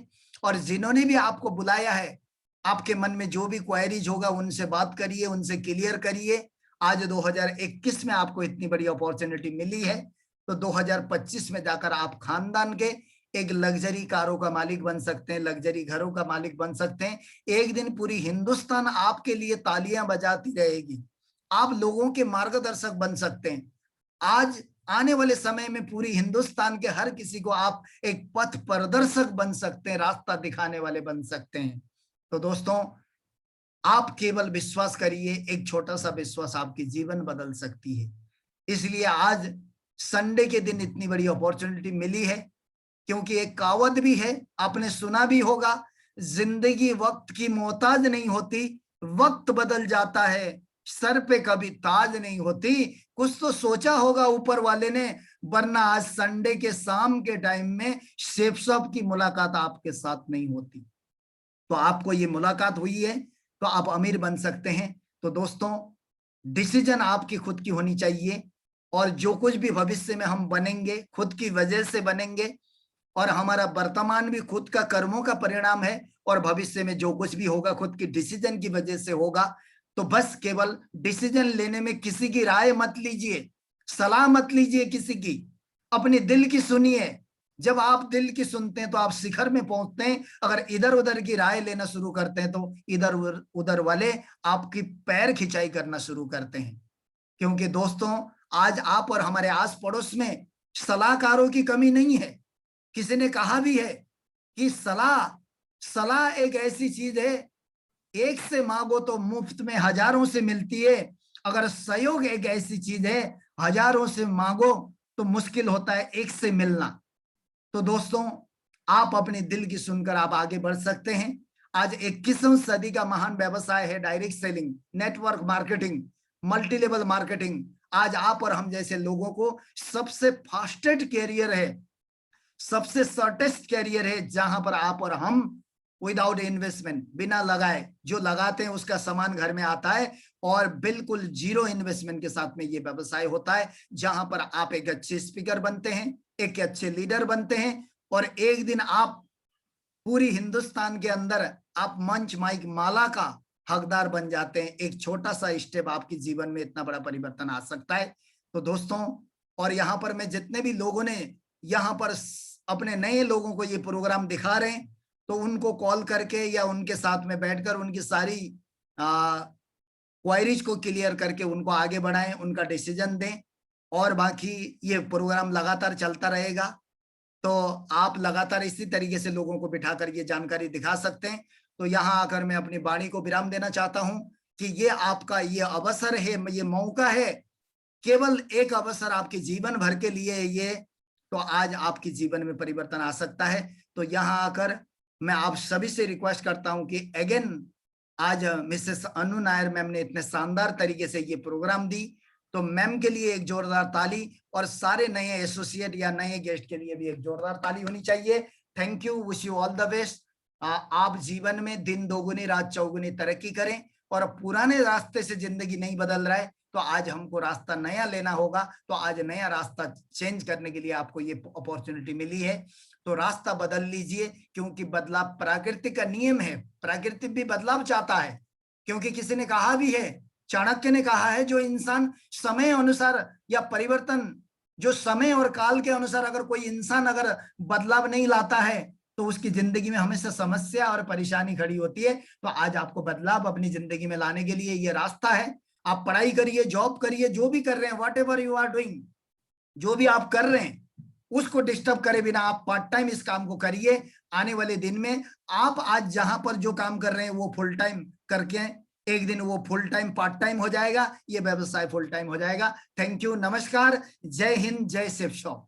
[SPEAKER 2] और जिन्होंने भी आपको बुलाया है, आपके मन में जो भी क्वेरीज होगा उनसे बात करिए, उनसे क्लियर करिए। आज 2021 में आपको इतनी बड़ी अपॉर्चुनिटी मिली है, तो 2025 में जाकर आप खानदान के एक लग्जरी कारों का मालिक बन सकते हैं, लग्जरी घरों का मालिक बन सकते हैं। एक दिन पूरी हिंदुस्तान आपके लिए तालियां बजाती रहेगी, आप लोगों के मार्गदर्शक बन सकते हैं। आज आने वाले समय में पूरी हिंदुस्तान के हर किसी को आप एक पथ प्रदर्शक बन सकते हैं, रास्ता दिखाने वाले बन सकते हैं। तो दोस्तों, आप केवल विश्वास करिए, एक छोटा सा विश्वास आपकी जीवन बदल सकती है। इसलिए आज संडे के दिन इतनी बड़ी अपॉर्चुनिटी मिली है, क्योंकि एक कहावत भी है, आपने सुना भी होगा, जिंदगी वक्त की मोहताज नहीं होती, वक्त बदल जाता है, सर पे कभी ताज नहीं होती। कुछ तो सोचा होगा ऊपर वाले ने, वरना आज संडे के शाम के टाइम में शेफ साहब की मुलाकात आपके साथ नहीं होती। तो आपको ये मुलाकात हुई है, तो आप अमीर बन सकते हैं। तो दोस्तों, डिसीजन आपकी खुद की होनी चाहिए, और जो कुछ भी भविष्य में हम बनेंगे खुद की वजह से बनेंगे, और हमारा वर्तमान भी खुद का कर्मों का परिणाम है, और भविष्य में जो कुछ भी होगा खुद की डिसीजन की वजह से होगा। तो बस केवल डिसीजन लेने में किसी की राय मत लीजिए, सलाह मत लीजिए किसी की, अपनी दिल की सुनिए। जब आप दिल की सुनते हैं तो आप शिखर में पहुंचते हैं। अगर इधर उधर की राय लेना शुरू करते हैं तो इधर उधर वाले आपकी पैर खिंचाई करना शुरू करते हैं। क्योंकि दोस्तों, आज आप और हमारे आस पड़ोस में सलाहकारों की कमी नहीं है। किसी ने कहा भी है कि सलाह एक ऐसी चीज है, एक से मांगो तो मुफ्त में हजारों से मिलती है। अगर सहयोग एक ऐसी चीज है, हजारों से मांगो तो मुश्किल होता है एक से मिलना। तो दोस्तों, आप अपने दिल की सुनकर आप आगे बढ़ सकते हैं। आज 21वीं सदी का महान व्यवसाय है direct selling, network marketing, multi level marketing. आज आप और हम जैसे लोगों को सबसे फास्टेस्ट कैरियर है, सबसे शॉर्टेस्ट कैरियर है, जहां पर आप और हम विदाउट इन्वेस्टमेंट, बिना लगाए, जो लगाते हैं उसका सामान घर में आता है, और बिल्कुल जीरो इन्वेस्टमेंट के साथ में ये व्यवसाय होता है, जहां पर आप एक अच्छे स्पीकर बनते हैं, एक अच्छे लीडर बनते हैं, और एक दिन आप पूरी हिंदुस्तान के अंदर आप मंच माइक माला का हकदार बन जाते हैं। एक छोटा सा स्टेप आपके जीवन में इतना बड़ा परिवर्तन आ सकता है। तो दोस्तों, और यहाँ पर मैं जितने भी लोगों ने यहाँ पर अपने नए लोगों को ये प्रोग्राम दिखा रहे हैं, तो उनको कॉल करके या उनके साथ में बैठकर उनकी सारी क्वायरीज को क्लियर करके उनको आगे बढ़ाएं, उनका डिसीजन दें। और बाकी ये प्रोग्राम लगातार चलता रहेगा, तो आप लगातार इसी तरीके से लोगों को बिठाकर ये जानकारी दिखा सकते हैं। तो यहाँ आकर मैं अपनी वाणी को विराम देना चाहता हूं कि ये आपका ये अवसर है, ये मौका है, केवल एक अवसर आपके जीवन भर के लिए है ये। तो आज आपके जीवन में परिवर्तन आ सकता है। तो यहाँ आकर मैं आप सभी से रिक्वेस्ट करता हूं कि अगेन, आज मिसेस अनु नायर मैम ने इतने शानदार तरीके से ये प्रोग्राम दी, तो मैम के लिए एक जोरदार ताली, और सारे नए एसोसिएट या नए गेस्ट के लिए भी एक जोरदार ताली होनी चाहिए। Thank you, wish you all the best. आप जीवन में दिन दोगुनी रात चौगुनी तरक्की करें, और पुराने रास्ते से जिंदगी नहीं बदल रहा है तो आज हमको रास्ता नया लेना होगा। तो आज नया रास्ता चेंज करने के लिए आपको ये अपॉर्चुनिटी मिली है, तो रास्ता बदल लीजिए, क्योंकि बदलाव प्रकृति का नियम है, प्रकृति भी बदलाव चाहता है। क्योंकि किसी ने कहा भी है, चाणक्य ने कहा है, जो इंसान समय अनुसार या परिवर्तन, जो समय और काल के अनुसार अगर कोई इंसान अगर बदलाव नहीं लाता है तो उसकी जिंदगी में हमेशा समस्या और परेशानी खड़ी होती है। तो आज आपको बदलाव अपनी जिंदगी में लाने के लिए ये रास्ता है। आप पढ़ाई करिए, जॉब करिए, जो भी कर रहे हैं, whatever you are doing, जो भी आप कर रहे हैं उसको डिस्टर्ब करे बिना आप पार्ट टाइम इस काम को करिए। आने वाले दिन में आप आज जहां पर जो काम कर रहे हैं वो फुल टाइम करके एक दिन वो फुल टाइम पार्ट टाइम हो जाएगा, ये व्यवसाय फुल टाइम हो जाएगा। थैंक यू, नमस्कार, जय हिंद, जय शिव शॉप।